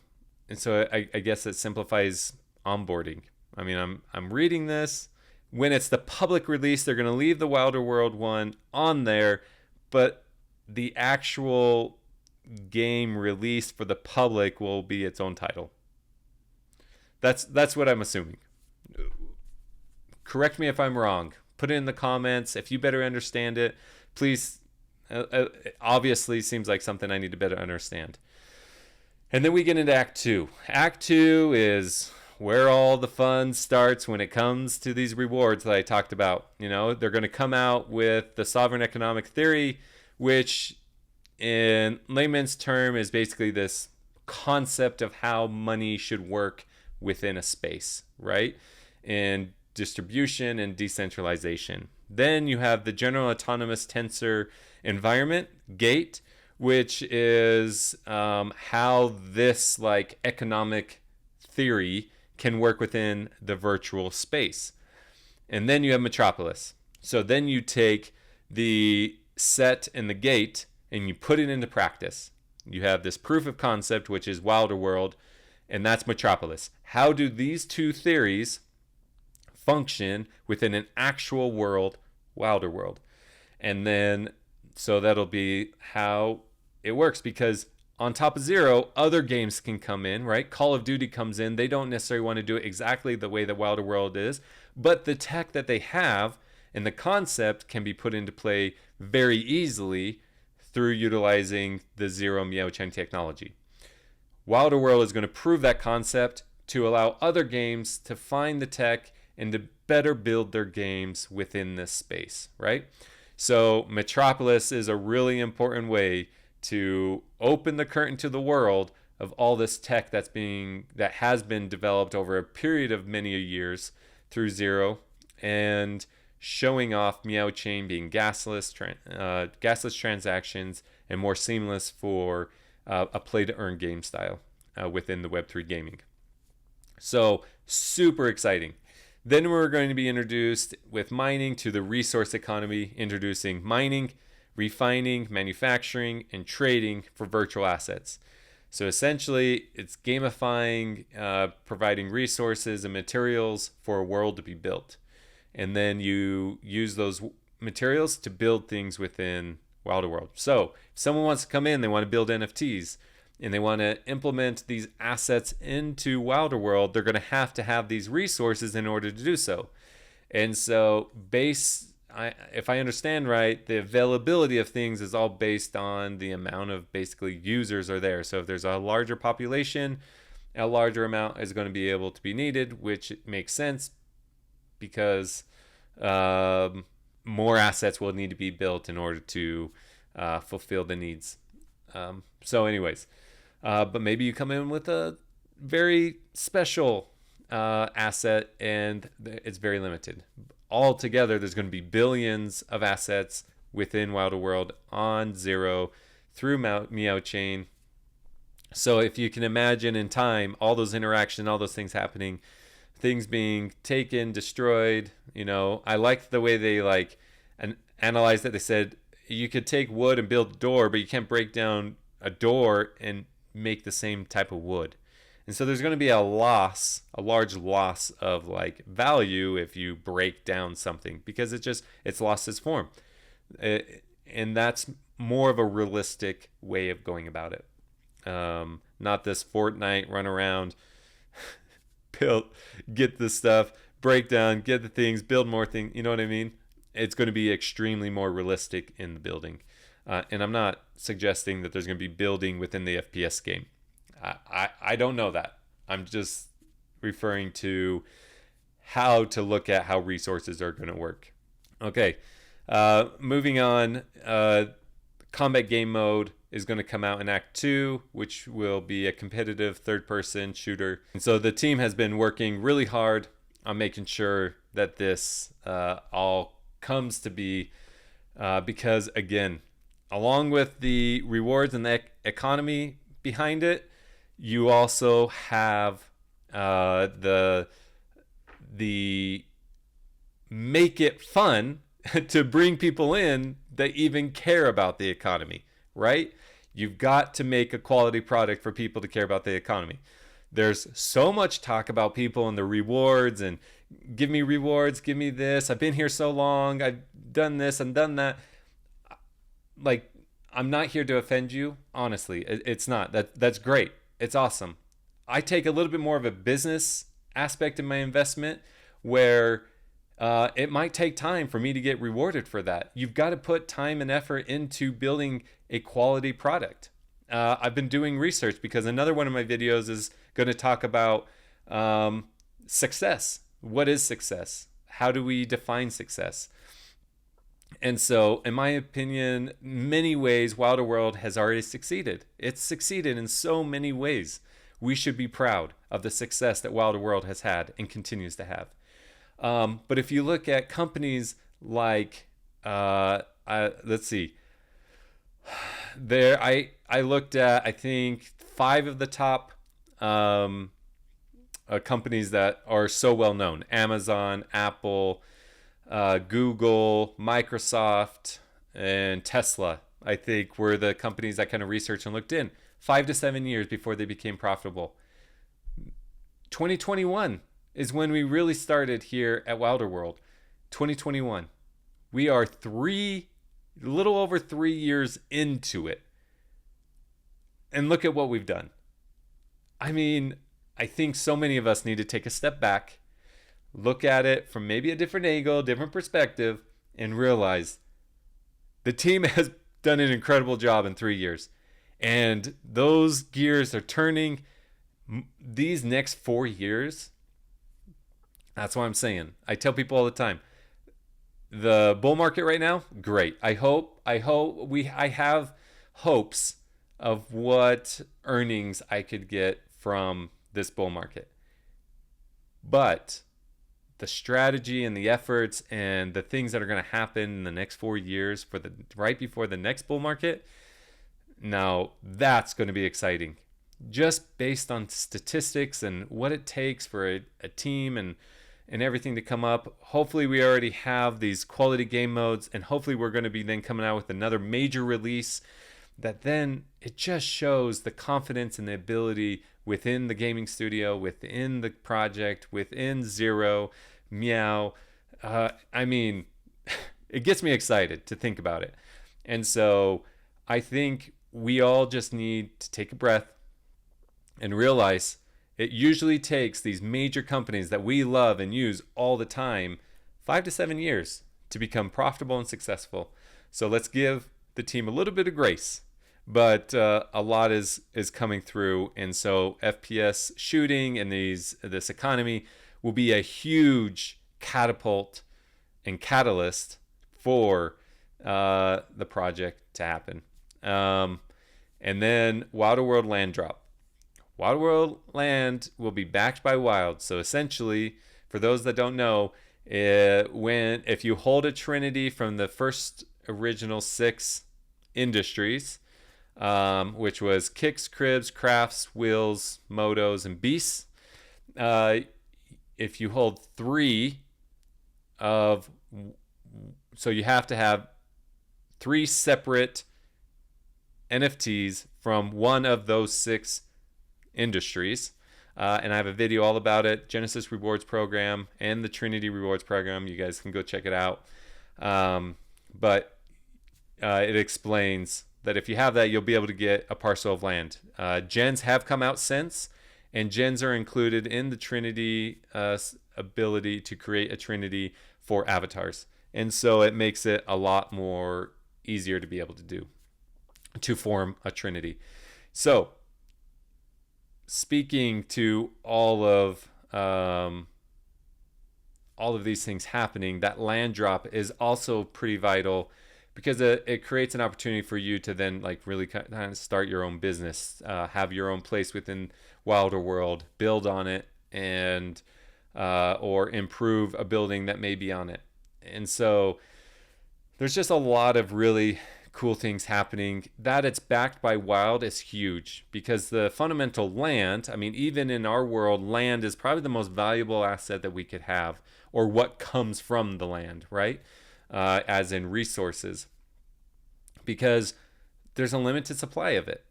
so I guess it simplifies onboarding. I mean, I'm reading this. When it's the public release, they're going to leave the Wilder World one on there, but the actual game released for the public will be its own title. That's what I'm assuming. Correct me if I'm wrong. Put it in the comments. If you better understand it, please. It obviously seems like something I need to better understand. And then we get into Act 2. Act 2 is where all the fun starts when it comes to these rewards that I talked about. They're going to come out with the sovereign economic theory, which in layman's term is basically this concept of how money should work within a space, right? And distribution and decentralization. Then you have the general autonomous tensor environment, GATE, which is how this economic theory can work within the virtual space. And then you have Metropolis. So then you take the set and the gate and you put it into practice. You have this proof of concept, which is Wilder World, and that's Metropolis. How do these two theories function within an actual world, Wilder World? And then, so that'll be how it works, because on top of Zero, other games can come in, right? Call of Duty comes in. They don't necessarily want to do it exactly the way that Wilder World is, but the tech that they have and the concept can be put into play very easily through utilizing the Zero Miaochain technology. Wilder World is going to prove that concept to allow other games to find the tech and to better build their games within this space, right? So Metropolis is a really important way to open the curtain to the world of all this tech that has been developed over a period of many years through Zero, and showing off Miaochain being gasless transactions and more seamless for a play-to-earn game style within the Web3 gaming. So super exciting. Then we're going to be introduced with mining to the resource economy, introducing mining, refining, manufacturing, and trading for virtual assets. So essentially, it's gamifying, providing resources and materials for a world to be built. And then you use those materials to build things within Wilder World. So if someone wants to come in, they want to build NFTs, and they want to implement these assets into Wilder World, they're going to have these resources in order to do so. And so if I understand right, the availability of things is all based on the amount of basically users are there. So if there's a larger population, a larger amount is going to be able to be needed, which makes sense because more assets will need to be built in order to fulfill the needs. So anyways, but maybe you come in with a very special asset and it's very limited. Altogether, there's going to be billions of assets within Wilder World on Zero through Meow Chain. So if you can imagine in time, all those interactions, all those things happening, things being taken, destroyed, I liked the way they analyzed it. They said you could take wood and build a door, but you can't break down a door and make the same type of wood. And so there's going to be a large loss of value if you break down something because it's lost its form. And that's more of a realistic way of going about it. Not this Fortnite run around, build, get the stuff, break down, get the things, build more things. You know what I mean? It's going to be extremely more realistic in the building. And I'm not suggesting that there's going to be building within the FPS game. I don't know that. I'm just referring to how to look at how resources are going to work. Okay, moving on. Combat game mode is going to come out in Act 2, which will be a competitive third-person shooter. And so the team has been working really hard on making sure that this all comes to be because, again, along with the rewards and the economy behind it, you also have the make it fun to bring people in that even care about the economy, right? You've got to make a quality product for people to care about the economy. There's so much talk about people and the rewards and give me rewards, give me this. I've been here so long. I've done this and done that. I'm not here to offend you. Honestly, it's not. That's great. It's awesome. I take a little bit more of a business aspect in my investment where it might take time for me to get rewarded for that. You've got to put time and effort into building a quality product. I've been doing research because another one of my videos is going to talk about success. What is success? How do we define success? And so, in my opinion, many ways, Wilder World has already succeeded. It's succeeded in so many ways. We should be proud of the success that Wilder World has had and continues to have. But if you look at companies like, let's see, I looked at, I think, 5 of the top companies that are so well known: Amazon, Apple, Google, Microsoft, and Tesla, I think, were the companies I kind of researched and looked in 5 to 7 years before they became profitable. 2021 is when we really started here at Wilder World. 2021. We are a little over 3 years into it. And look at what we've done. I mean, I think so many of us need to take a step back, look at it from maybe a different angle, different perspective, and realize the team has done an incredible job in 3 years. And those gears are turning. These next 4 years, that's what I'm saying. I tell people all the time, the bull market right now, great. I have hopes of what earnings I could get from this bull market. But the strategy and the efforts and the things that are going to happen in the next 4 years right before the next bull market, now that's going to be exciting. Just based on statistics and what it takes for a team and everything to come up. Hopefully we already have these quality game modes, and hopefully we're going to be then coming out with another major release that then it just shows the confidence and the ability within the gaming studio, within the project, within Zero, Meow. I mean, it gets me excited to think about it. And so I think we all just need to take a breath and realize it usually takes these major companies that we love and use all the time 5 to 7 years to become profitable and successful. So let's give the team a little bit of grace. But a lot is coming through, and so FPS shooting and this economy will be a huge catapult and catalyst for the project to happen. And then Wilder World land drop. Wilder World land will be backed by Wild. So essentially, for those that don't know, if you hold a Trinity from the first original 6 industries, which was kicks, cribs, crafts, wheels, motos, and beasts. If you hold 3 of, so you have to have 3 separate NFTs from one of those 6 industries. And I have a video all about it, Genesis Rewards Program and the Trinity Rewards Program. You guys can go check it out. But it explains that if you have that, you'll be able to get a parcel of land. Gens have come out since, and gens are included in the Trinity ability to create a Trinity for avatars. And so it makes it a lot more easier to be able to form a Trinity. So speaking to all of these things happening, that land drop is also pretty vital, because it creates an opportunity for you to then like really kind of start your own business, have your own place within Wilder World, build on it, and or improve a building that may be on it. And so there's just a lot of really cool things happening. That it's backed by Wild is huge, because the fundamental land, I mean, even in our world, land is probably the most valuable asset that we could have, or what comes from the land, right? As in resources, because there's a limited supply of it.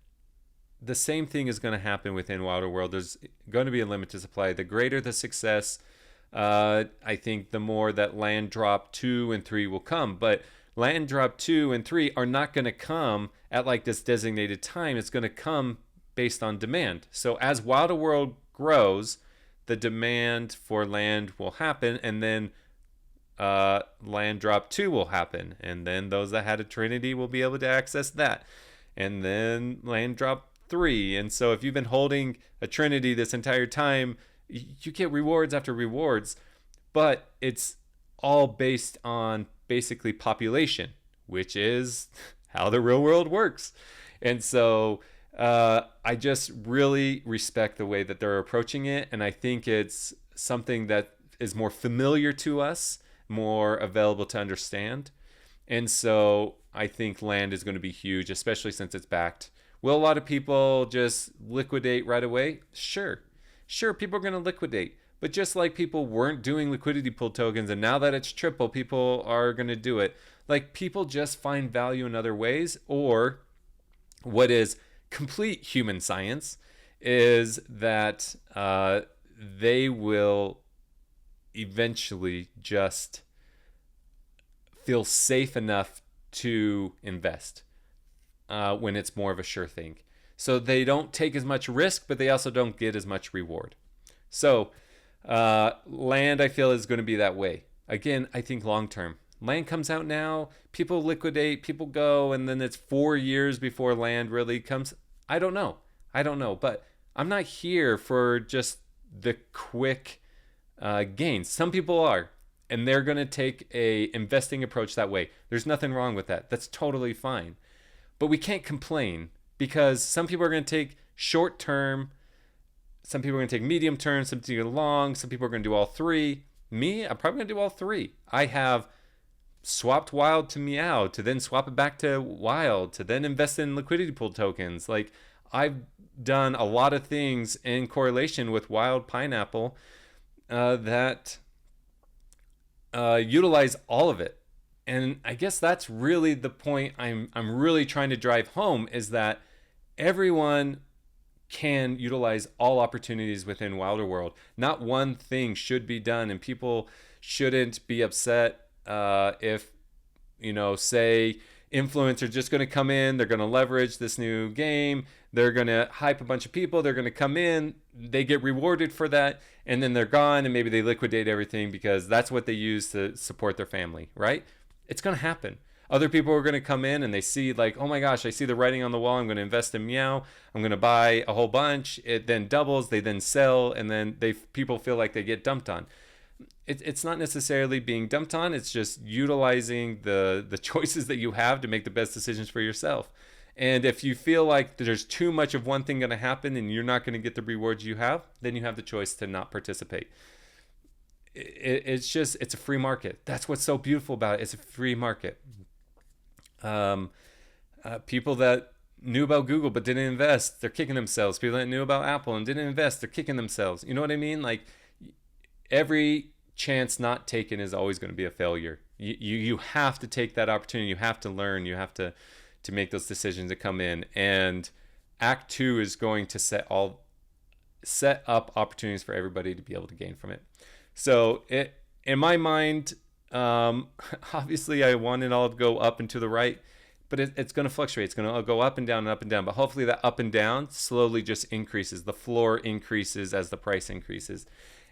The same thing is going to happen within Wilder World. There's going to be a limited supply. The greater the success, I think the more that land drop 2 and 3 will come. But land drop 2 and 3 are not going to come at like this designated time. It's going to come based on demand. So as Wilder World grows, the demand for land will happen, and then land drop 2 will happen, and then those that had a Trinity will be able to access that, and then land drop 3. And so if you've been holding a Trinity this entire time, you get rewards after rewards, but it's all based on basically population, which is how the real world works. And so I just really respect the way that they're approaching it, and I think it's something that is more familiar to us, more available to understand. And so I think land is going to be huge, especially since it's backed. Will a lot of people just liquidate right away? Sure, people are going to liquidate. But just like people weren't doing liquidity pool tokens, and now that it's triple, people are going to do it. Like, people just find value in other ways. Or what is complete human science is that they will eventually just feel safe enough to invest when it's more of a sure thing. So they don't take as much risk, but they also don't get as much reward. So land, I feel, is going to be that way. Again, I think long term. Land comes out now, people liquidate, people go, and then it's 4 years before land really comes. I don't know, but I'm not here for just the quick gains. Some people are, and they're going to take a investing approach that way. There's nothing wrong with that. That's totally fine. But we can't complain, because some people are going to take short term, some people are going to take medium term, some people are long, some people are going to do all 3. Me, I'm probably going to do all 3. I have swapped Wild to Meow, to then swap it back to Wild, to then invest in liquidity pool tokens. Like, I've done a lot of things in correlation with Wild Pineapple that utilize all of it. And I guess that's really the point I'm really trying to drive home, is that everyone can utilize all opportunities within Wilder World. Not one thing should be done, and people shouldn't be upset if, say influencers just going to come in, they're going to leverage this new game, they're going to hype a bunch of people, they're going to come in, they get rewarded for that, and then they're gone, and maybe they liquidate everything because that's what they use to support their family, right? It's going to happen. Other people are going to come in and they see like, oh my gosh, I see the writing on the wall, I'm going to invest in Meow, I'm going to buy a whole bunch, it then doubles, they then sell, and then people feel like they get dumped on. It's not necessarily being dumped on, it's just utilizing the choices that you have to make the best decisions for yourself. And if you feel like there's too much of one thing going to happen and you're not going to get the rewards you have, then you have the choice to not participate. It's a free market. That's what's so beautiful about it. It's a free market. People that knew about Google but didn't invest, they're kicking themselves. People that knew about Apple and didn't invest, they're kicking themselves. You know what I mean? Like, every chance not taken is always going to be a failure. You have to take that opportunity. You have to learn. You have to make those decisions that come in. And Act 2 is going to set up opportunities for everybody to be able to gain from it. So in my mind, obviously I want it all to go up and to the right, but it's going to fluctuate. It's going to go up and down and up and down. But hopefully that up and down slowly just increases. The floor increases as the price increases.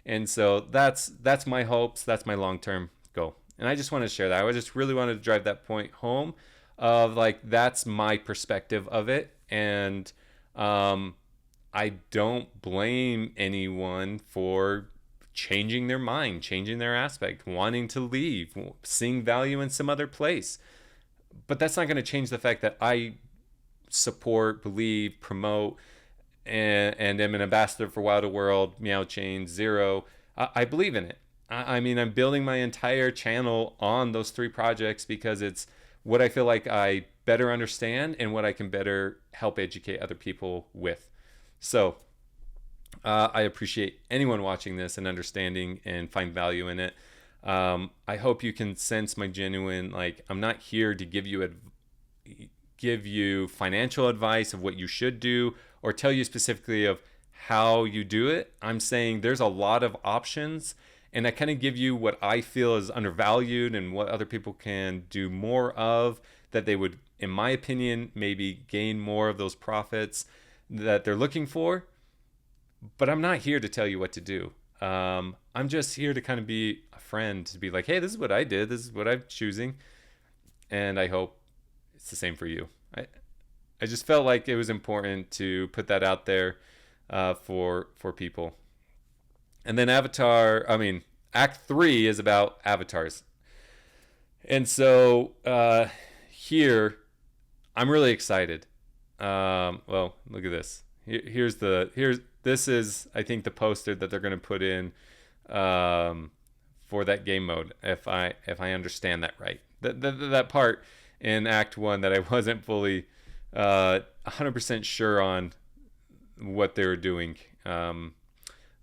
And so that's my hopes. That's my long-term goal. And I just want to share that. I just really wanted to drive that point home of like, that's my perspective of it. And I don't blame anyone for changing their mind, changing their aspect, wanting to leave, seeing value in some other place. But that's not going to change the fact that I support, believe, promote, and am an ambassador for Wilder World, Meow Chain, Zero. I believe in it. I mean, I'm building my entire channel on those 3 projects because it's what I feel like I better understand and what I can better help educate other people with. So I appreciate anyone watching this and understanding and find value in it. I hope you can sense my genuine, like, I'm not here to give you financial advice of what you should do or tell you specifically of how you do it. I'm saying there's a lot of options, and I kind of give you what I feel is undervalued and what other people can do more of, that they would, in my opinion, maybe gain more of those profits that they're looking for. But I'm not here to tell you what to do. I'm just here to kind of be a friend, to be like, hey, this is what I did, this is what I'm choosing, and I hope it's the same for you. I just felt like it was important to put that out there for people. And then Act 3 is about avatars. And so here, I'm really excited. Well, look at this. This is, I think, the poster that they're going to put in for that game mode, if I understand that right. That part in Act 1 that I wasn't fully 100% sure on what they were doing.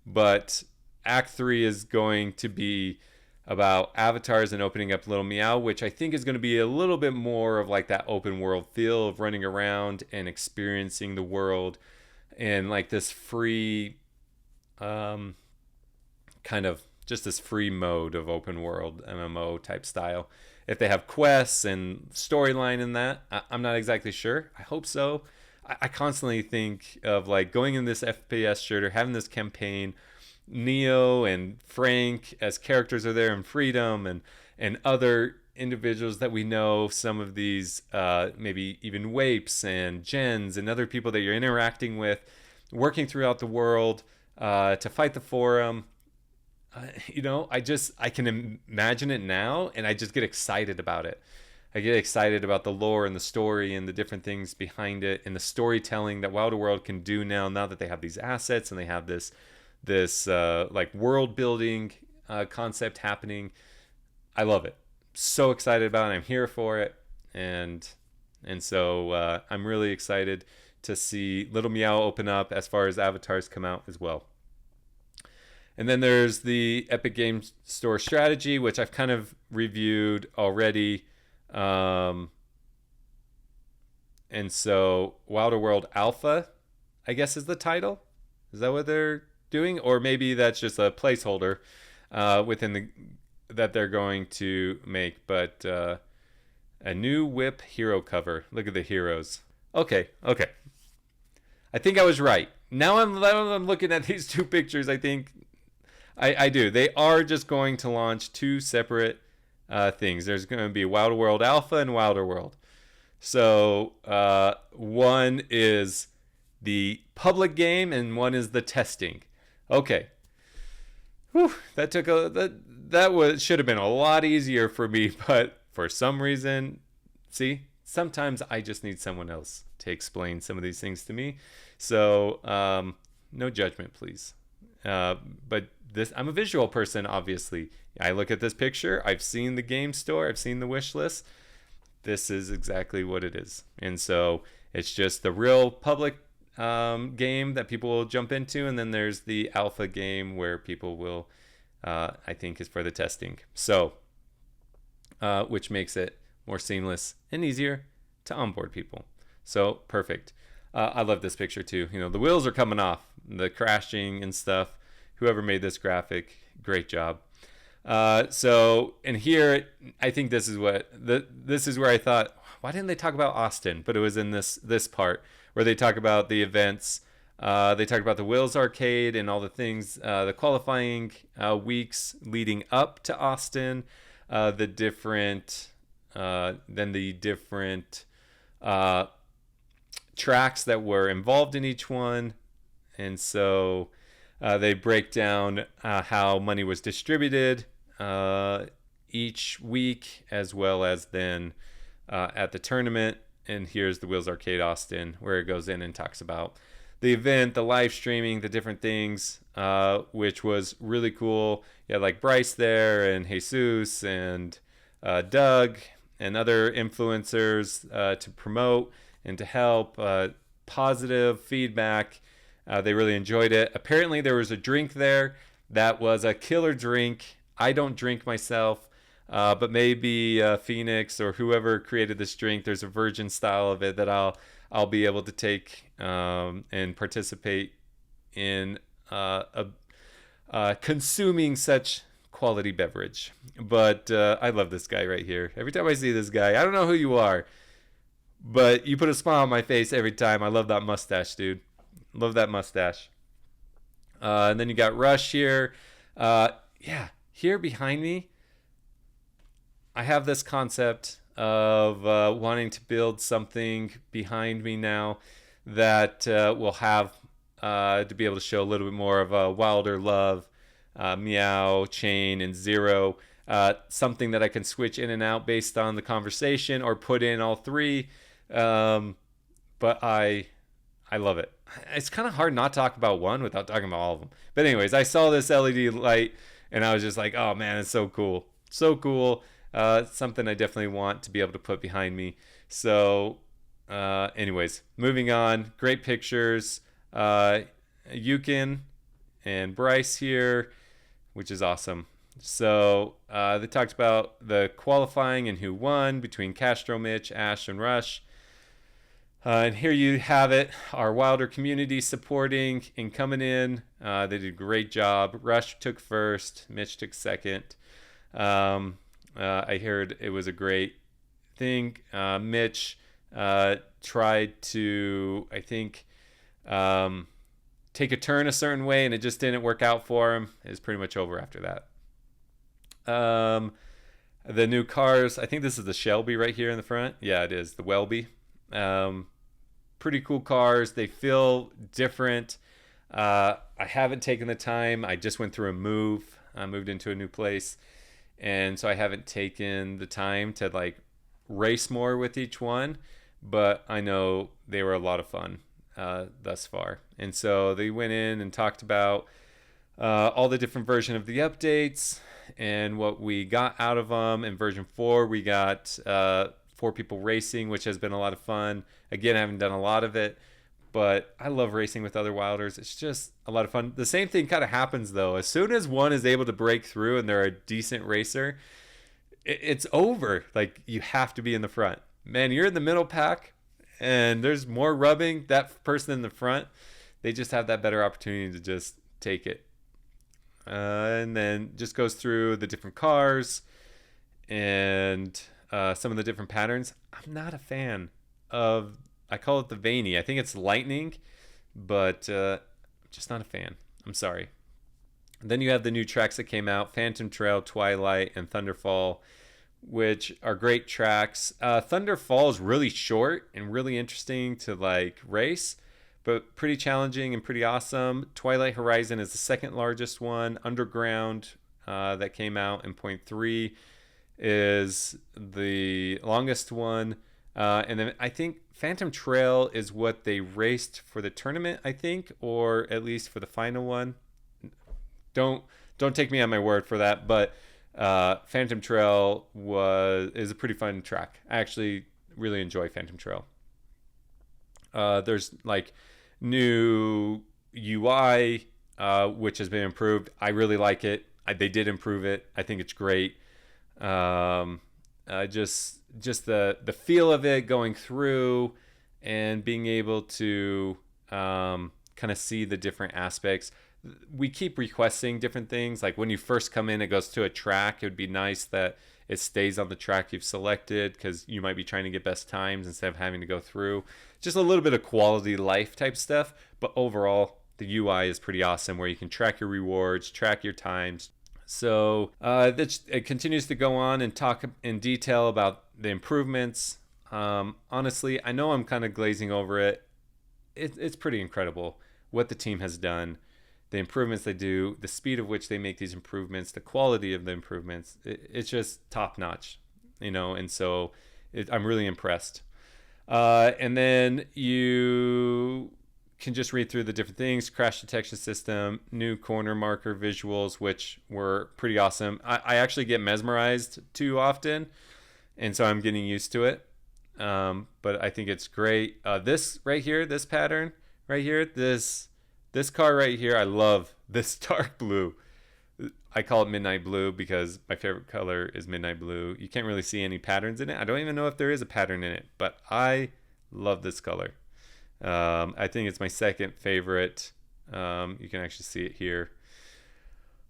But Act 3 is going to be about avatars and opening up Little Meow, which I think is going to be a little bit more of like that open world feel of running around and experiencing the world and like this free kind of just this free mode of open world MMO type style. If they have quests and storyline in that, I'm not exactly sure. I hope so. I constantly think of like going in this FPS shooter, having this campaign, Neo and Frank as characters are there, and Freedom and other individuals that we know, some of these maybe even Wapes and Gens and other people that you're interacting with, working throughout the world to fight the Forum. I can imagine it now, and I just get excited about it. I get excited about the lore and the story and the different things behind it and the storytelling that Wilder World can do now that they have these assets and they have this like world building concept happening. I love it. So excited about it. I'm here for it. And so I'm really excited to see Little Meow open up as far as avatars come out as well. And then there's the Epic Games Store strategy, which I've kind of reviewed already. And so Wilder World Alpha, I guess, is the title. Is that what they're doing? Or maybe that's just a placeholder within that they're going to make. But A new whip hero cover. Look at the heroes. Okay. I think I was right. Now I'm looking at these two pictures. I think I do. They are just going to launch two separate things. There's going to be Wilder World Alpha and Wilder World. So one is the public game and one is the testing. Okay. Whew, that took should have been a lot easier for me, but for some reason, see, sometimes I just need someone else to explain some of these things to me. So no judgment, please. But I'm a visual person, obviously. I look at this picture. I've seen the game store. I've seen the wish list. This is exactly what it is. And so it's just the real public game that people will jump into. And then there's the alpha game where people will, I think, is for the testing. So, which makes it more seamless and easier to onboard people. So perfect. I love this picture too. You know, the wheels are coming off, the crashing and stuff. Whoever made this graphic, great job. And here, I think this is where I thought, why didn't they talk about Austin? But it was in this part where they talk about the events. They talk about the Wills Arcade and all the things, the qualifying weeks leading up to Austin, the different tracks that were involved in each one. And so they break down how money was distributed each week, as well as then at the tournament. And here's the Wills Arcade Austin, where it goes in and talks about the event, the live streaming, the different things, which was really cool. You had like Bryce there and Jesus and Doug and other influencers to promote and to help. Positive feedback. They really enjoyed it. Apparently there was a drink there that was a killer drink. I don't drink myself, but maybe Phoenix or whoever created this drink, there's a virgin style of it that I'll be able to take and participate in consuming such quality beverage. But I love this guy right here. Every time I see this guy, I don't know who you are, but you put a smile on my face every time. I love that mustache, dude. Love that mustache. And then you got Rush here. Here behind me, I have this concept of wanting to build something behind me now that will have to be able to show a little bit more of a Wilder love, Meow, Chain, and Zero. Something that I can switch in and out based on the conversation or put in all three. But I love it. It's kind of hard not to talk about one without talking about all of them. But anyways, I saw this LED light and I was just like, oh man, it's so cool. So cool. Something I definitely want to be able to put behind me. So anyways, moving on. Great pictures. Yukin and Bryce here, which is awesome. So they talked about the qualifying and who won between Castro, Mitch, Ash, and Rush. And here you have it, our Wilder community supporting and coming in. They did a great job. Rush took first, Mitch took second. I heard it was a great thing. Mitch tried to, I think, take a turn a certain way, and it just didn't work out for him. It was pretty much over after that. The new cars, I think this is the Shelby right here in the front. Yeah, it is, the Welby. Pretty cool cars. They feel different. I haven't taken the time. I just went through a move. I moved into a new place. And so I haven't taken the time to like race more with each one. But I know they were a lot of fun thus far. And so they went in and talked about all the different version of the updates and what we got out of them. In version 4, we got 4 people racing, which has been a lot of fun. Again, I haven't done a lot of it, but I love racing with other Wilders. It's just a lot of fun. The same thing kind of happens though. As soon as one is able to break through and they're a decent racer, it's over. Like, you have to be in the front. Man, you're in the middle pack and there's more rubbing. That person in the front, they just have that better opportunity to just take it. And then just goes through the different cars and some of the different patterns. I'm not a fan of, I call it the veiny. I think it's lightning, but just not a fan. I'm sorry. Then you have the new tracks that came out, Phantom Trail, Twilight, and Thunderfall, which are great tracks. Thunderfall is really short and really interesting to like race, but pretty challenging and pretty awesome. Twilight Horizon is the second largest one. Underground that came out in point 3 is the longest one. And then I think Phantom Trail is what they raced for the tournament, I think, or at least for the final one. Don't take me on my word for that, but Phantom Trail is a pretty fun track. I actually really enjoy Phantom Trail. There's like new UI, which has been improved. I really like it. They did improve it. I think it's great. Just the feel of it going through and being able to kind of see the different aspects. We keep requesting different things. Like when you first come in, it goes to a track. It would be nice that it stays on the track you've selected, because you might be trying to get best times instead of having to go through. Just a little bit of quality life type stuff. But overall, the UI is pretty awesome, where you can track your rewards, track your times. So it continues to go on and talk in detail about the improvements. Honestly, I know I'm kind of glazing over it. It's pretty incredible what the team has done. The improvements they do, the speed of which they make these improvements, the quality of the improvements, it's just top notch, and so I'm really impressed. And then you can just read through the different things: crash detection system, new corner marker visuals, which were pretty awesome. I actually get mesmerized too often, and so I'm getting used to it. But I think it's great. This right here, this pattern right here, this car right here, I love this dark blue. I call it midnight blue because my favorite color is midnight blue. You can't really see any patterns in it. I don't even know if there is a pattern in it, but I love this color. I think it's my second favorite. You can actually see it here.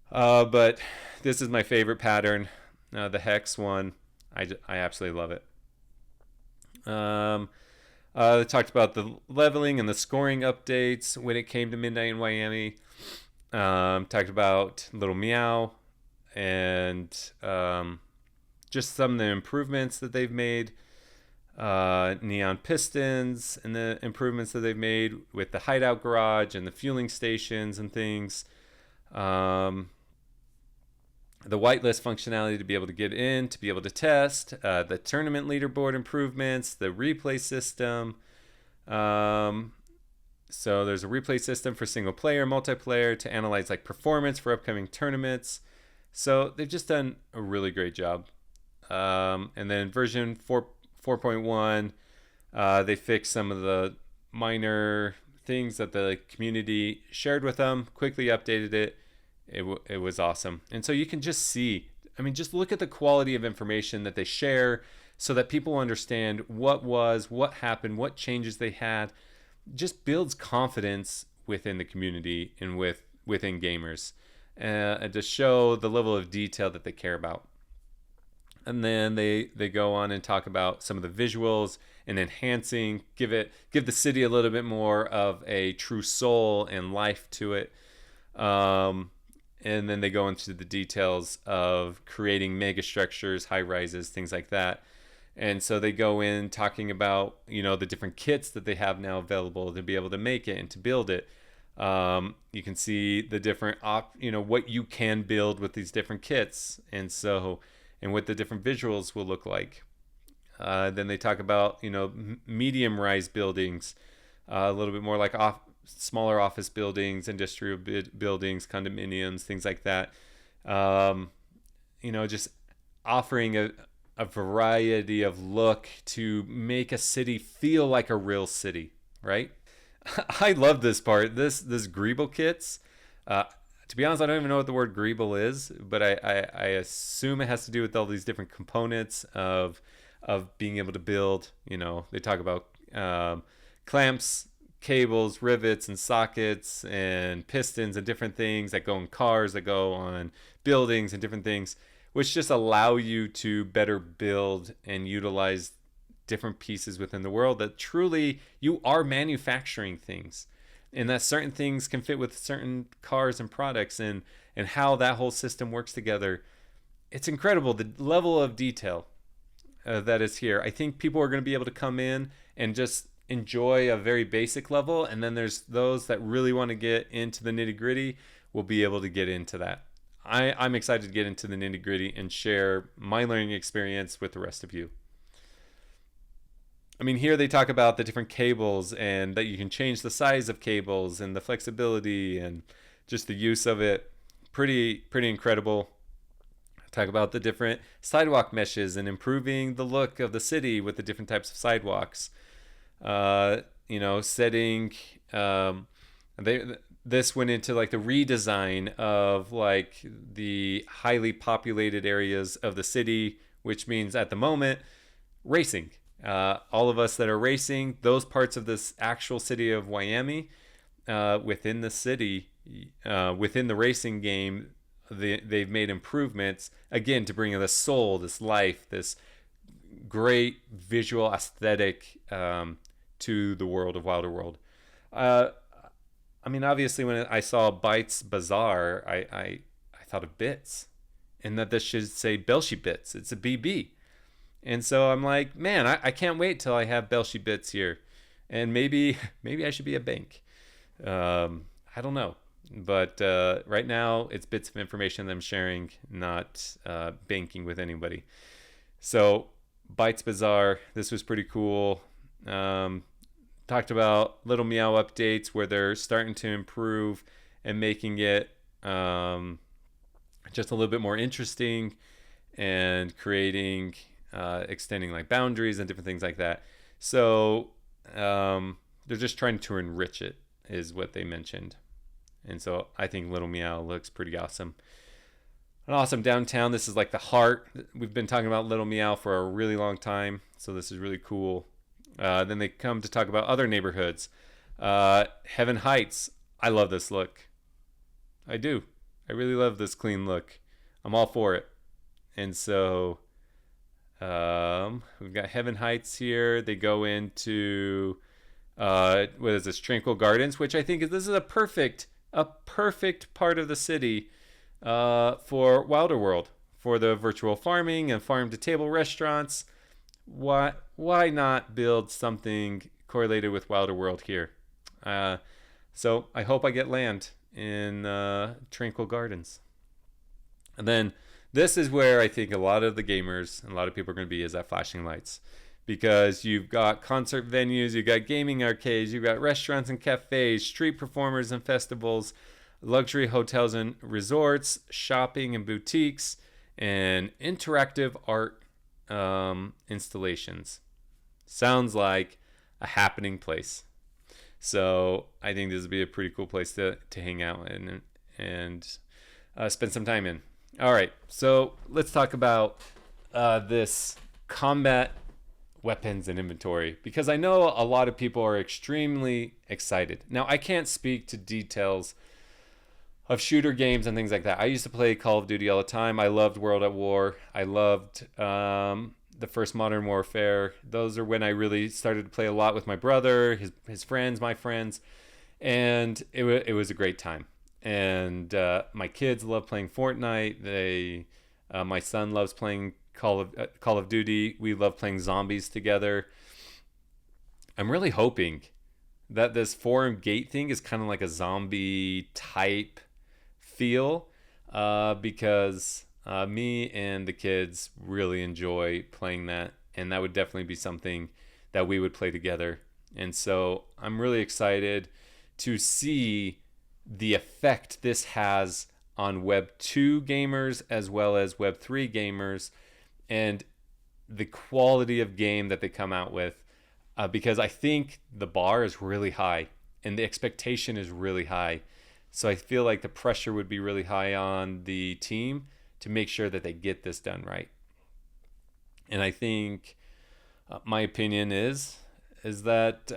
But this is my favorite pattern, the hex one. I absolutely love it. They talked about the leveling and the scoring updates when it came to Midnight in Wiami. Talked about Little Meow and just some of the improvements that they've made. Neon pistons and the improvements that they've made with the hideout garage and the fueling stations and things. The whitelist functionality to be able to get in, to be able to test, the tournament leaderboard improvements, the replay system. So there's a replay system for single player, multiplayer to analyze like performance for upcoming tournaments. So they've just done a really great job. And then version 4.1, they fixed some of the minor things that the community shared with them, quickly updated it. It was awesome. And so you can just see, just look at the quality of information that they share so that people understand what happened, what changes they had. Just builds confidence within the community and within gamers, and to show the level of detail that they care about. And then they go on and talk about some of the visuals and enhancing, give the city a little bit more of a true soul and life to it. And then they go into the details of creating mega structures, high rises, things like that. And so they go in talking about, the different kits that they have now available to be able to make it and to build it. You can see the different, what you can build with these different kits. And what the different visuals will look like. Then they talk about, medium rise buildings, a little bit more like smaller office buildings, industrial buildings, condominiums, things like that. Just offering a variety of look to make a city feel like a real city, right? I love this part. This Greeble kits. To be honest, I don't even know what the word Greeble is, but I assume it has to do with all these different components of being able to build. They talk about clamps, cables, rivets, and sockets, and pistons, and different things that go in cars, that go on buildings, and different things, which just allow you to better build and utilize different pieces within the world, that truly you are manufacturing things, and that certain things can fit with certain cars and products, and how that whole system works together. It's incredible, the level of detail that is here. I think people are going to be able to come in and just enjoy a very basic level, and then there's those that really want to get into the nitty gritty will be able to get into that. I'm excited to get into the nitty gritty and share my learning experience with the rest of you. I mean, here they talk about the different cables and that you can change the size of cables and the flexibility and just the use of it. Pretty incredible. Talk about the different sidewalk meshes and improving the look of the city with the different types of sidewalks. Setting. This went into like the redesign of like the highly populated areas of the city, which means at the moment racing. All of us that are racing, those parts of this actual city of Wiami, within the city, within the racing game, they've made improvements again to bring in this soul, this life, this great visual aesthetic to the world of Wilder World. I mean, obviously, when I saw Bytes Bazaar, I thought of bits, and that this should say Belshi Bits. It's a BB. And so I'm like, man, I can't wait till I have Belshi Bits here. And maybe I should be a bank. I don't know. But right now, it's bits of information that I'm sharing, not banking with anybody. So Bytes Bazaar, this was pretty cool. Talked about Little Meow updates where they're starting to improve and making it just a little bit more interesting and creating, extending like boundaries and different things like that. So they're just trying to enrich it, is what they mentioned. And so I think Little Meow looks pretty awesome. An awesome downtown. This is like the heart. We've been talking about Little Meow for a really long time, so this is really cool. Then they come to talk about other neighborhoods. Heaven Heights. I love this look. I do. I really love this clean look. I'm all for it. And so we've got Heaven Heights here. They go into what is this? Tranquil Gardens, which I think this is a perfect part of the city for Wilder World, for the virtual farming and farm to table restaurants. Why not build something correlated with Wilder World here? So I hope I get land in Tranquil Gardens. And then this is where I think a lot of the gamers and a lot of people are going to be, is at Flashing Lights. Because you've got concert venues, you've got gaming arcades, you've got restaurants and cafes, street performers and festivals, luxury hotels and resorts, shopping and boutiques, and interactive art installations. Sounds like a happening place. So I think this would be a pretty cool place to hang out and spend some time in. All right, so let's talk about this combat weapons and inventory, because I know a lot of people are extremely excited. Now, I can't speak to details of shooter games and things like that. I used to play Call of Duty all the time. I loved World at War. I loved the first Modern Warfare. Those are when I really started to play a lot with my brother, his friends, my friends, and it was a great time. And my kids love playing Fortnite. My son loves playing Call of Duty. We love playing zombies together. I'm really hoping that this forum gate thing is kind of like a zombie type feel, because me and the kids really enjoy playing that, and that would definitely be something that we would play together. And so I'm really excited to see the effect this has on Web 2 gamers as well as Web 3 gamers, and the quality of game that they come out with, because I think the bar is really high and the expectation is really high. So I feel like the pressure would be really high on the team to make sure that they get this done right. And I think my opinion is that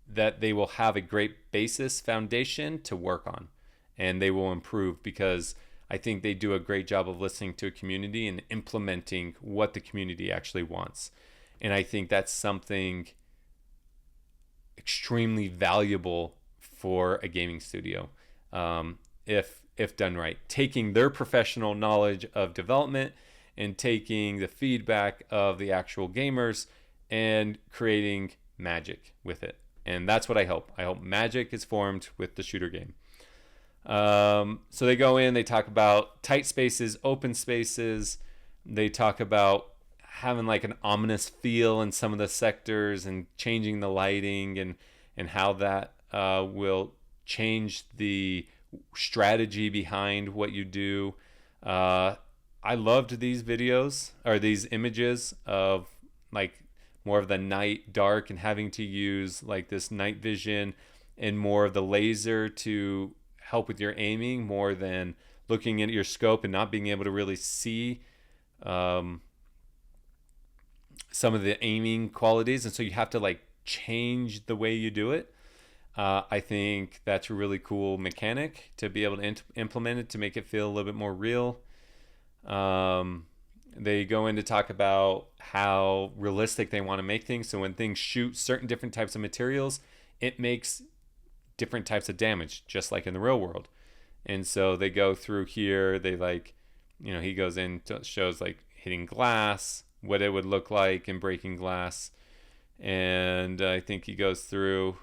that they will have a great basis foundation to work on, and they will improve, because I think they do a great job of listening to a community and implementing what the community actually wants. And I think that's something extremely valuable for a gaming studio, if done right. Taking their professional knowledge of development and taking the feedback of the actual gamers and creating magic with it. And that's what I hope. I hope magic is formed with the shooter game. So they go in, they talk about tight spaces, open spaces. They talk about having like an ominous feel in some of the sectors and changing the lighting and how that will change the strategy behind what you do. I loved these videos or these images of like more of the night dark and having to use like this night vision and more of the laser to help with your aiming more than looking at your scope and not being able to really see some of the aiming qualities. And so you have to like change the way you do it. I think that's a really cool mechanic to be able to implement it to make it feel a little bit more real. They go in to talk about how realistic they want to make things. So when things shoot certain different types of materials, it makes different types of damage, just like in the real world. And so they go through here, they like, he goes in to shows like hitting glass, what it would look like in breaking glass. And I think he goes through,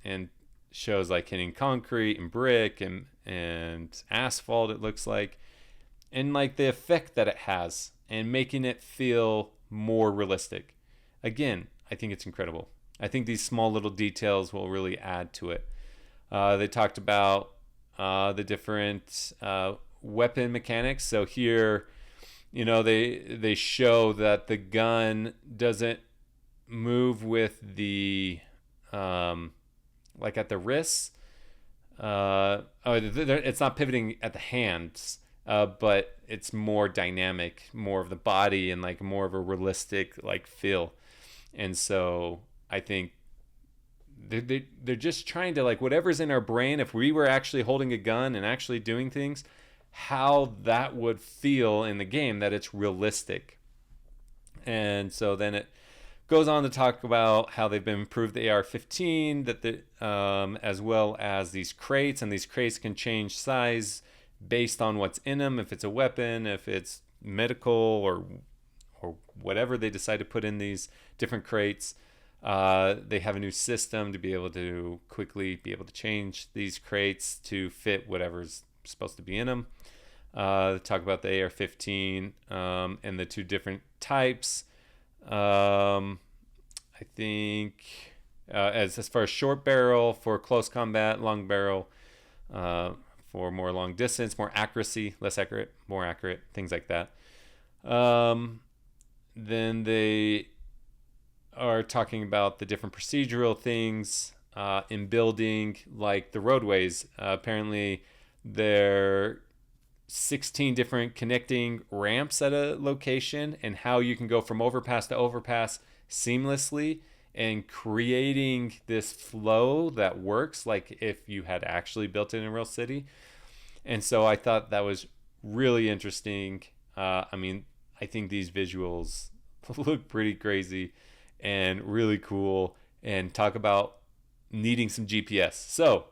and shows like hitting concrete and brick and asphalt, it looks like. And like the effect that it has and making it feel more realistic. Again, I think it's incredible. I think these small little details will really add to it. They talked about the different weapon mechanics. So here, they show that the gun doesn't move with the like at the wrists. It's not pivoting at the hands. But it's more dynamic, more of the body and like more of a realistic like feel. And so I think they're just trying to like whatever's in our brain, if we were actually holding a gun and actually doing things, how that would feel in the game, that it's realistic. And so then it goes on to talk about how they've improved the AR-15, that as well as these crates, and these crates can change size based on what's in them, if it's a weapon, if it's medical or whatever they decide to put in these different crates. They have a new system to be able to quickly be able to change these crates to fit whatever's supposed to be in them. Talk about the AR-15 and the two different types. I think as far as short barrel for close combat, long barrel for more long distance, more accuracy, less accurate, more accurate, things like that. Then they are talking about the different procedural things in building, like the roadways. Apparently, there are 16 different connecting ramps at a location, and how you can go from overpass to overpass seamlessly and creating this flow that works like if you had actually built it in a real city. And so I thought that was really interesting. I think these visuals look pretty crazy and really cool, and talk about needing some GPS. So,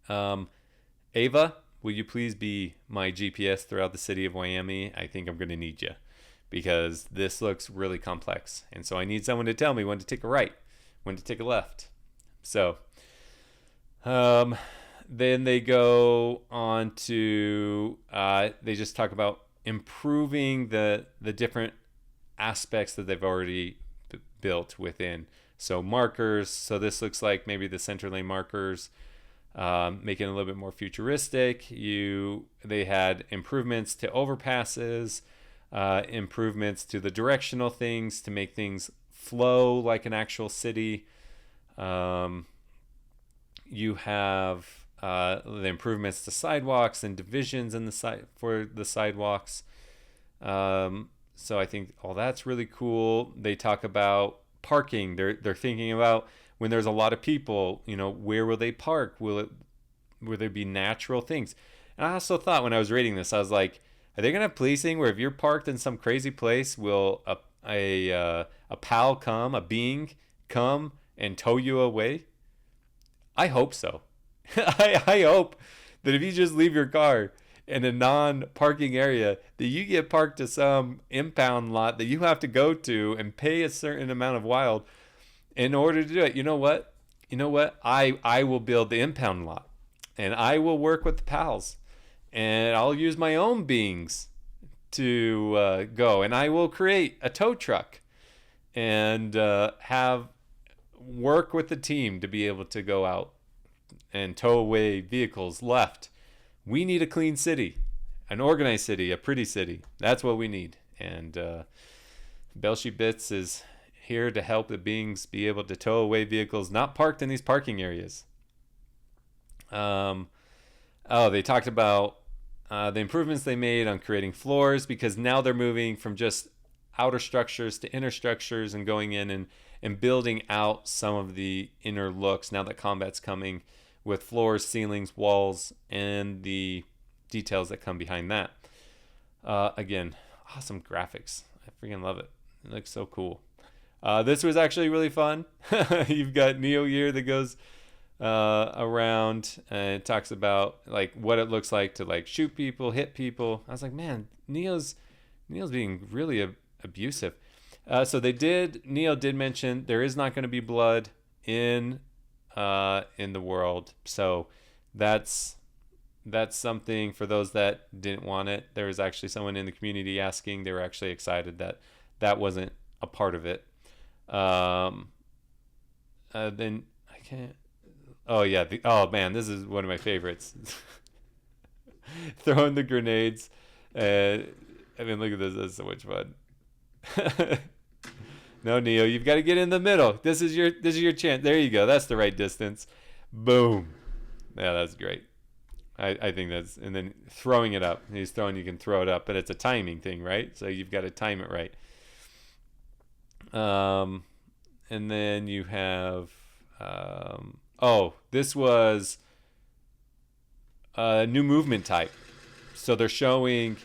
Ava, will you please be my GPS throughout the city of Wiami? I think I'm going to need you, because this looks really complex. And so I need someone to tell me when to take a right, when to take a left. So then they go on to, they just talk about improving the different aspects that they've already built within. So markers, so this looks like maybe the center lane markers, making it a little bit more futuristic. They had improvements to overpasses, improvements to the directional things to make things flow like an actual city. You have the improvements to sidewalks and divisions in for the sidewalks. So I think all that's really cool. They talk about parking. They're thinking about when there's a lot of people, where will they park? Will there be natural things? And I also thought when I was reading this, I was like, are they gonna have policing where if you're parked in some crazy place, will a pal come, a being come and tow you away? I hope so. I hope that if you just leave your car in a non-parking area, that you get parked to some impound lot that you have to go to and pay a certain amount of wild in order to do it. You know what? I will build the impound lot, and I will work with the pals, and I'll use my own beings to go, and I will create a tow truck and have work with the team to be able to go out and tow away vehicles left. We need a clean city, an organized city, a pretty city. That's what we need. And Belshie Bits is here to help the beings be able to tow away vehicles not parked in these parking areas. They talked about the improvements they made on creating floors, because now they're moving from just outer structures to inner structures and going in and building out some of the inner looks now that combat's coming, with floors, ceilings, walls, and the details that come behind that. Again, awesome graphics. I freaking love it. It looks so cool. This was actually really fun. You've got Neo here that goes around and talks about like what it looks like to like shoot people, hit people. I was like, man, Neo's being really abusive. So Neo did mention there is not going to be blood in the world. So that's something for those that didn't want it. There was actually someone in the community asking. They were actually excited that wasn't a part of it. Then I can't. Oh yeah. Oh man, this is one of my favorites. Throwing the grenades. I mean, look at this. This is so much fun. No, Neo, you've got to get in the middle. This is your chance. There you go. That's the right distance. Boom. Yeah, that's great. I think that's, and then throwing it up. He's throwing, you can throw it up, but it's a timing thing, right? So you've got to time it right. And then you have, this was a new movement type. So they're showing,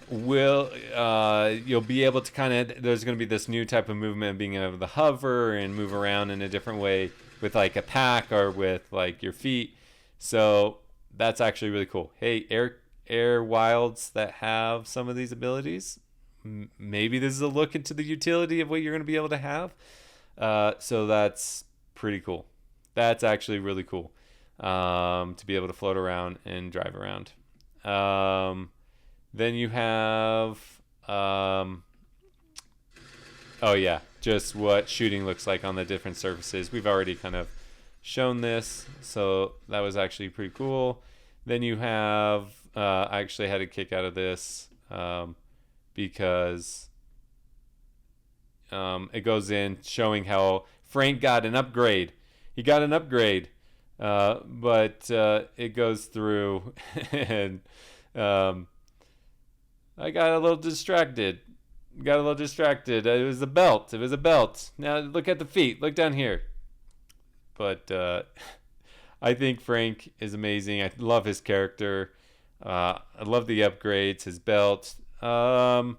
you'll be able to kind of, there's going to be this new type of movement, being able to hover and move around in a different way with like a pack or with like your feet. So that's actually really cool. Hey, air wilds that have some of these abilities, maybe this is a look into the utility of what you're going to be able to have. So that's pretty cool. That's actually really cool, to be able to float around and drive around. Then you have, just what shooting looks like on the different surfaces. We've already kind of shown this, so that was actually pretty cool. Then you have, I actually had a kick out of this, because it goes in showing how Frank got an upgrade. He got an upgrade, but it goes through and I got a little distracted. It was a belt. Now look at the feet. Look down here. But I think Frank is amazing. I love his character. I love the upgrades, his belt. I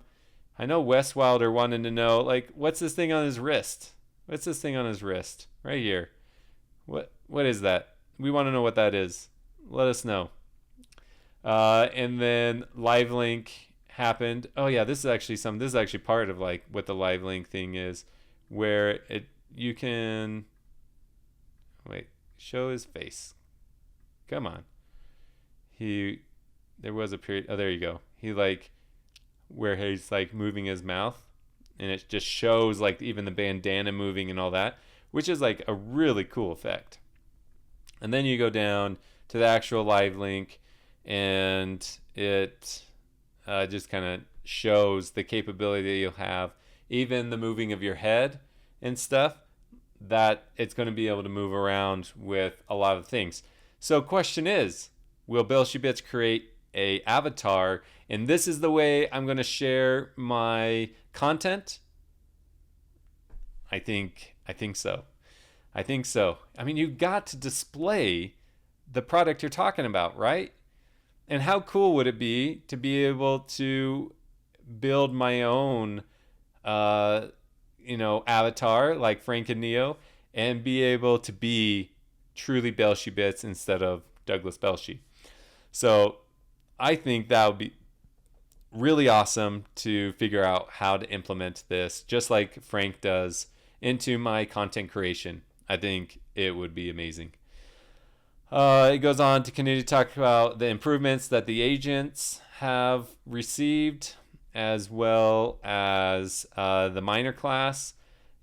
know Wes Wilder wanted to know, like, what's this thing on his wrist? Right here. What is that? We want to know what that is. Let us know. And then Live Link happened. Oh yeah, this is actually part of like what the Live Link thing is, where you can show his face. Come on. There was a period. Oh, there you go. Where he's like moving his mouth, and it just shows like even the bandana moving and all that, which is like a really cool effect. And then you go down to the actual Live Link, and it just kind of shows the capability that you'll have, even the moving of your head and stuff, that it's going to be able to move around with a lot of things. So question is, will Belshie Bits create a avatar? And this is the way I'm going to share my content. I think so. I mean, you've got to display the product you're talking about, right? And how cool would it be to be able to build my own, uh, avatar like Frank and Neo, and be able to be truly Belshi Bits instead of Douglas Belshi. So I think that would be really awesome to figure out how to implement this, just like Frank does, into my content creation. I think it would be amazing. It goes on to continue to talk about the improvements that the agents have received, as well as the miner class.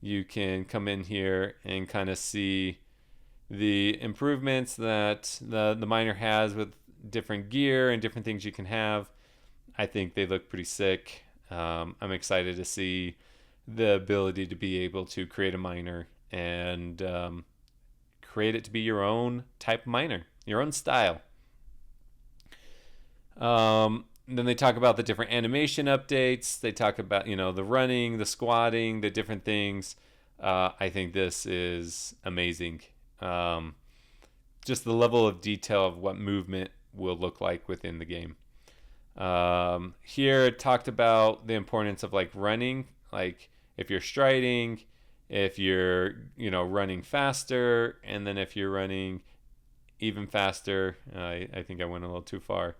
You can come in here and kind of see the improvements that the miner has with different gear and different things you can have. I think they look pretty sick. I'm excited to see the ability to be able to create a miner and create it to be your own type of miner, your own style. Then they talk about the different animation updates. They talk about, the running, the squatting, the different things. I think this is amazing. Just the level of detail of what movement will look like within the game. Here it talked about the importance of like running, like if you're striding, if you're running faster, and then if you're running even faster. I think I went a little too far,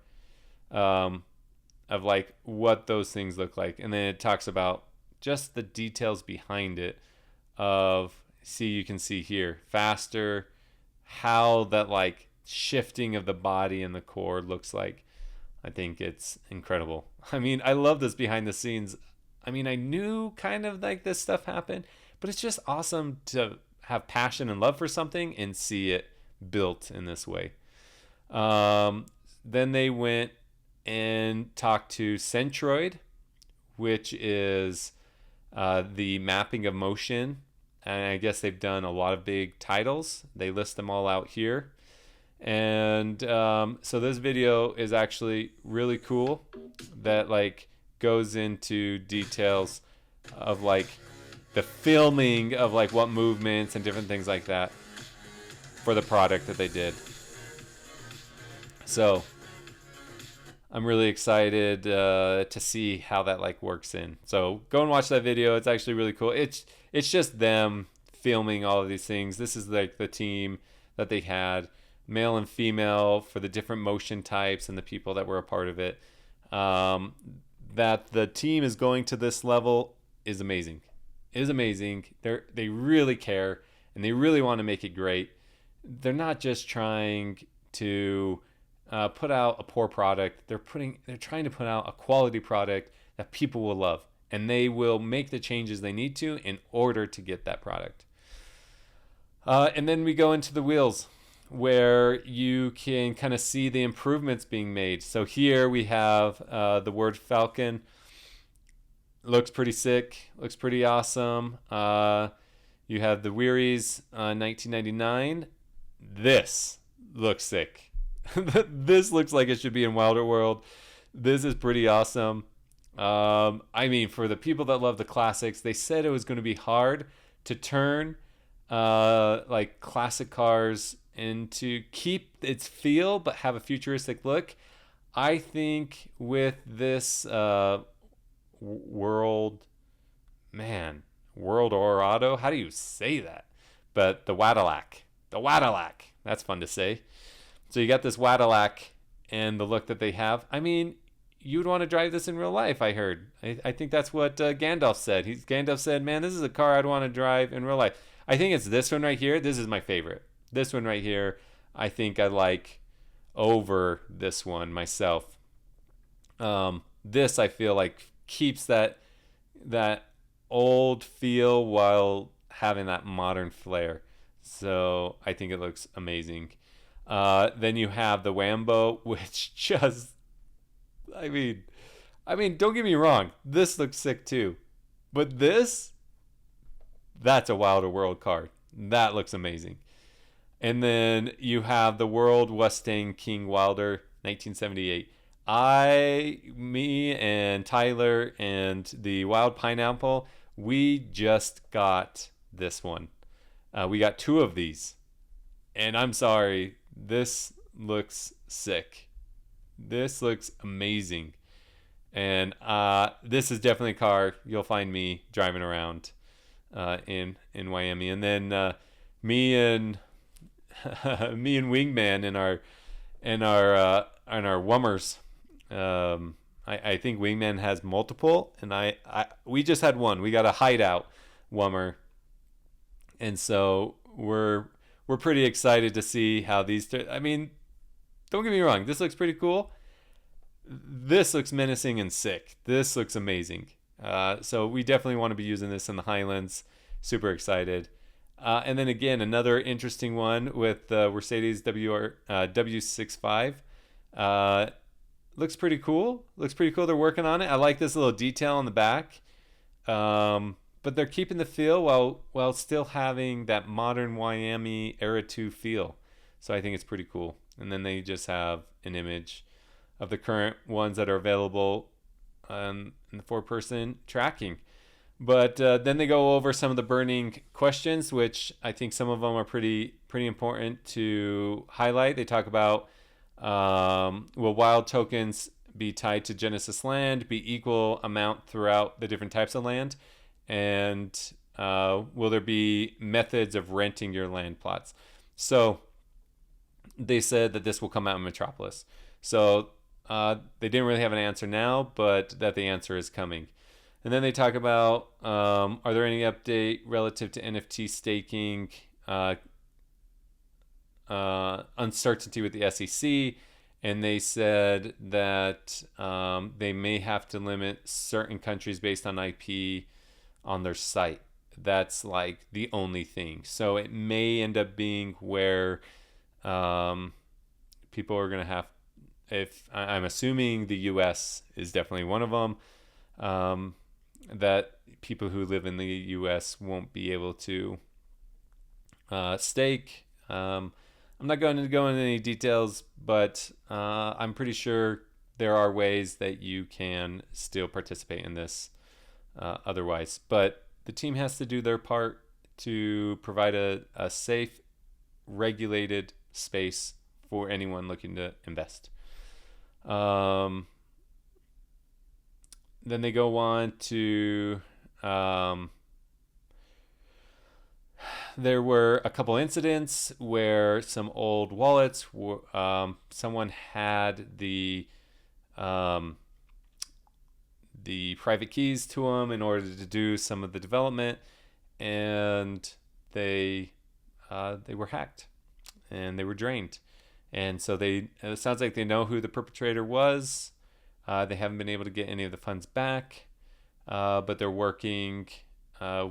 of like what those things look like. And then it talks about just the details behind it of, you can see here faster, how that like shifting of the body and the core looks like. I think it's incredible. I mean, I love this behind the scenes. I mean, I knew kind of like this stuff happened, but it's just awesome to have passion and love for something and see it built in this way. Then they went and talked to Centroid, which is the mapping of motion. And I guess they've done a lot of big titles. They list them all out here. And so this video is actually really cool, that like goes into details of like the filming of like what movements and different things like that for the product that they did. So I'm really excited to see how that like works in. So go and watch that video. It's actually really cool. It's just them filming all of these things. This is like the team that they had, male and female, for the different motion types and the people that were a part of it. That the team is going to this level is amazing. It is amazing. They really care and they really want to make it great. They're not just trying to put out a poor product. They're trying to put out a quality product that people will love, and they will make the changes they need to in order to get that product. And then we go into the wheels, where you can kind of see the improvements being made. So here we have the word Falcon. Looks pretty sick. Looks pretty awesome. You have the Wearies 1999. This looks sick. This looks like it should be in Wilder World. This is pretty awesome. I mean, for the people that love the classics, they said it was going to be hard to turn like classic cars and to keep its feel but have a futuristic look. I think with this World Orado, how do you say that? But the Wadillac, that's fun to say. So you got this Wadillac and the look that they have. I mean, you'd want to drive this in real life, I heard. I think that's what Gandalf said. Gandalf said, man, this is a car I'd want to drive in real life. I think it's this one right here. This is my favorite. This one right here, I think I like over this one myself. This, I feel like, keeps that old feel while having that modern flair. So I think it looks amazing. Then you have the Wambo, which just, I mean, don't get me wrong, this looks sick too. But that's a Wilder World card. That looks amazing. And then you have the World Mustang King Wilder 1978. Me and Tyler and the Wild Pineapple, we just got this one. We got 2 of these. And I'm sorry, this looks sick. This looks amazing. And this is definitely a car you'll find me driving around in Wiami. And then me and me and Wingman in our Wummers. I think Wingman has multiple, and we just had one. We got a hideout Wummer, and so we're pretty excited to see how these. I mean, don't get me wrong. This looks pretty cool. This looks menacing and sick. This looks amazing. So we definitely want to be using this in the Highlands. Super excited. And then again, another interesting one with Mercedes W65. Looks pretty cool. They're working on it. I like this little detail on the back. But they're keeping the feel while still having that modern Wiami Era 2 feel. So I think it's pretty cool. And then they just have an image of the current ones that are available in the 4-person tracking. But then they go over some of the burning questions, which I think some of them are pretty important to highlight. They talk about will wild tokens be tied to Genesis land, be equal amount throughout the different types of land, and will there be methods of renting your land plots? So they said that this will come out in Metropolis. So they didn't really have an answer now, but that the answer is coming. And then they talk about are there any update relative to NFT staking, uncertainty with the SEC, and they said that they may have to limit certain countries based on IP on their site. That's like the only thing. So it may end up being where people are going to have, if I'm assuming the US is definitely one of them, that people who live in the US won't be able to stake. I'm not going to go into any details, but I'm pretty sure there are ways that you can still participate in this otherwise. But the team has to do their part to provide a safe, regulated space for anyone looking to invest. Then they go on to there were a couple incidents where some old wallets someone had the private keys to them in order to do some of the development, and they were hacked and they were drained. And so it sounds like they know who the perpetrator was. They haven't been able to get any of the funds back, but they're working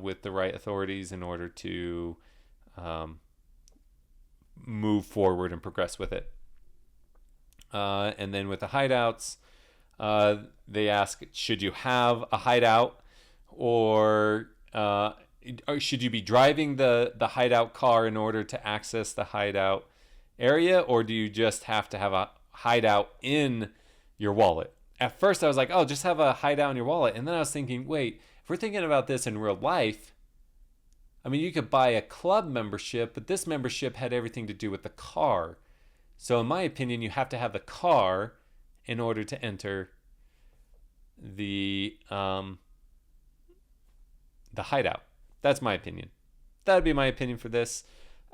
with the right authorities in order to move forward and progress with it. And then with the hideouts, they ask, should you have a hideout, or should you be driving the hideout car in order to access the hideout area, or do you just have to have a hideout in your wallet? At first I was like, oh, just have a hideout in your wallet. And then I was thinking, wait, if we're thinking about this in real life, I mean, you could buy a club membership, but this membership had everything to do with the car. So in my opinion, you have to have the car in order to enter the hideout. That's my opinion. That would be my opinion for this.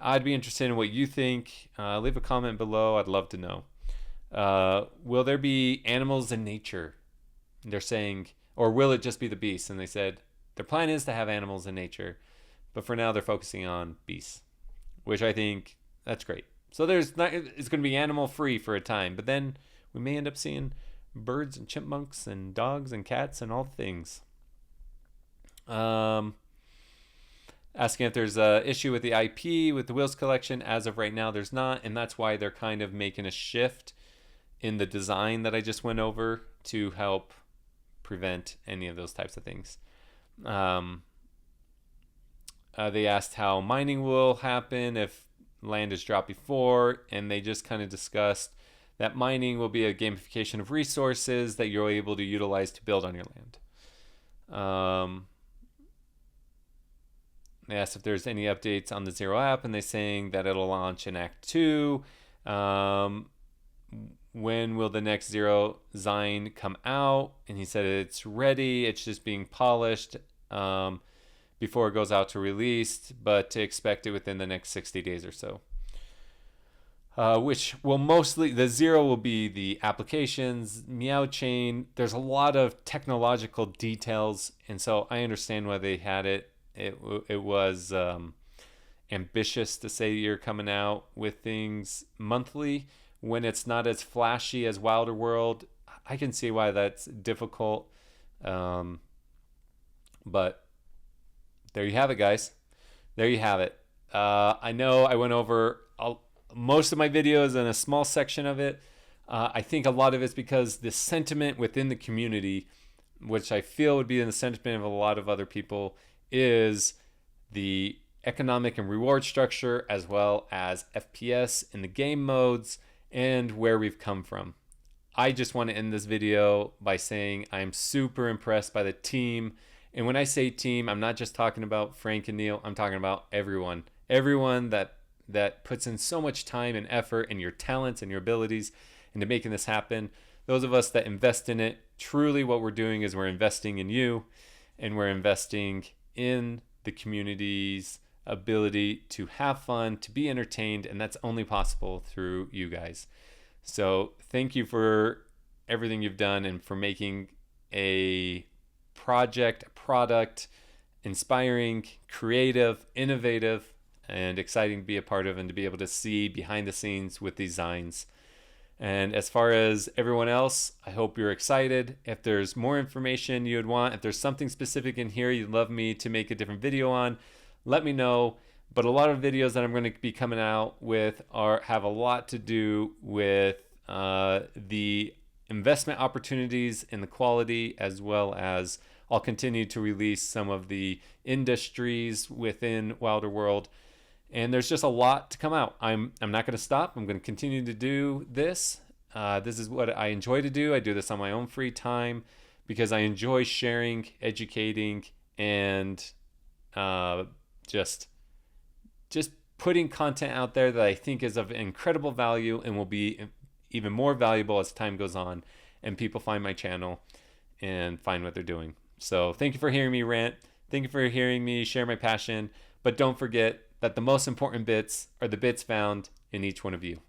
I'd be interested in what you think. Leave a comment below. I'd love to know. Will there be animals in nature? They're saying, or will it just be the beasts? And they said their plan is to have animals in nature, but for now they're focusing on beasts, which I think that's great. So it's going to be animal free for a time, but then we may end up seeing birds and chipmunks and dogs and cats and all the things. Asking if there's a issue with the IP with the Wheels collection. As of right now, there's not, and that's why they're kind of making a shift in the design that I just went over to help prevent any of those types of things. They asked how mining will happen if land is dropped before, and they just kind of discussed that mining will be a gamification of resources that you're able to utilize to build on your land. They asked if there's any updates on the Zero app, and they're saying that it'll launch in Act 2. when will the next Zero Zine come out? And he said it's ready. It's just being polished before it goes out to release, but to expect it within the next 60 days or so. Which will mostly, the Zero will be the applications, Meow Chain. There's a lot of technological details, and so I understand why they had it. It was ambitious to say you're coming out with things monthly when it's not as flashy as Wilder World. I can see why that's difficult. But there you have it, guys. There you have it. I know I went over most of my videos in a small section of it. I think a lot of it's because the sentiment within the community, which I feel would be in the sentiment of a lot of other people, is the economic and reward structure, as well as FPS in the game modes and where we've come from. I just want to end this video by saying I'm super impressed by the team. And when I say team, I'm not just talking about Frank and Neil. I'm talking about everyone that puts in so much time and effort and your talents and your abilities into making this happen. Those of us that invest in it, truly what we're doing is we're investing in you, and we're investing in the community's ability to have fun, to be entertained, and that's only possible through you guys. So thank you for everything you've done and for making a product inspiring, creative, innovative, and exciting to be a part of and to be able to see behind the scenes with these designs. And as far as everyone else, I hope you're excited. If there's more information you would want, if there's something specific in here you'd love me to make a different video on, let me know. But a lot of videos that I'm going to be coming out with have a lot to do with the investment opportunities and the quality, as well as I'll continue to release some of the industries within Wilder World. And there's just a lot to come out. I'm not going to stop. I'm going to continue to do this. This is what I enjoy to do. I do this on my own free time because I enjoy sharing, educating, and just putting content out there that I think is of incredible value and will be even more valuable as time goes on and people find my channel and find what they're doing. So thank you for hearing me rant. Thank you for hearing me share my passion. But don't forget that the most important bits are the bits found in each one of you.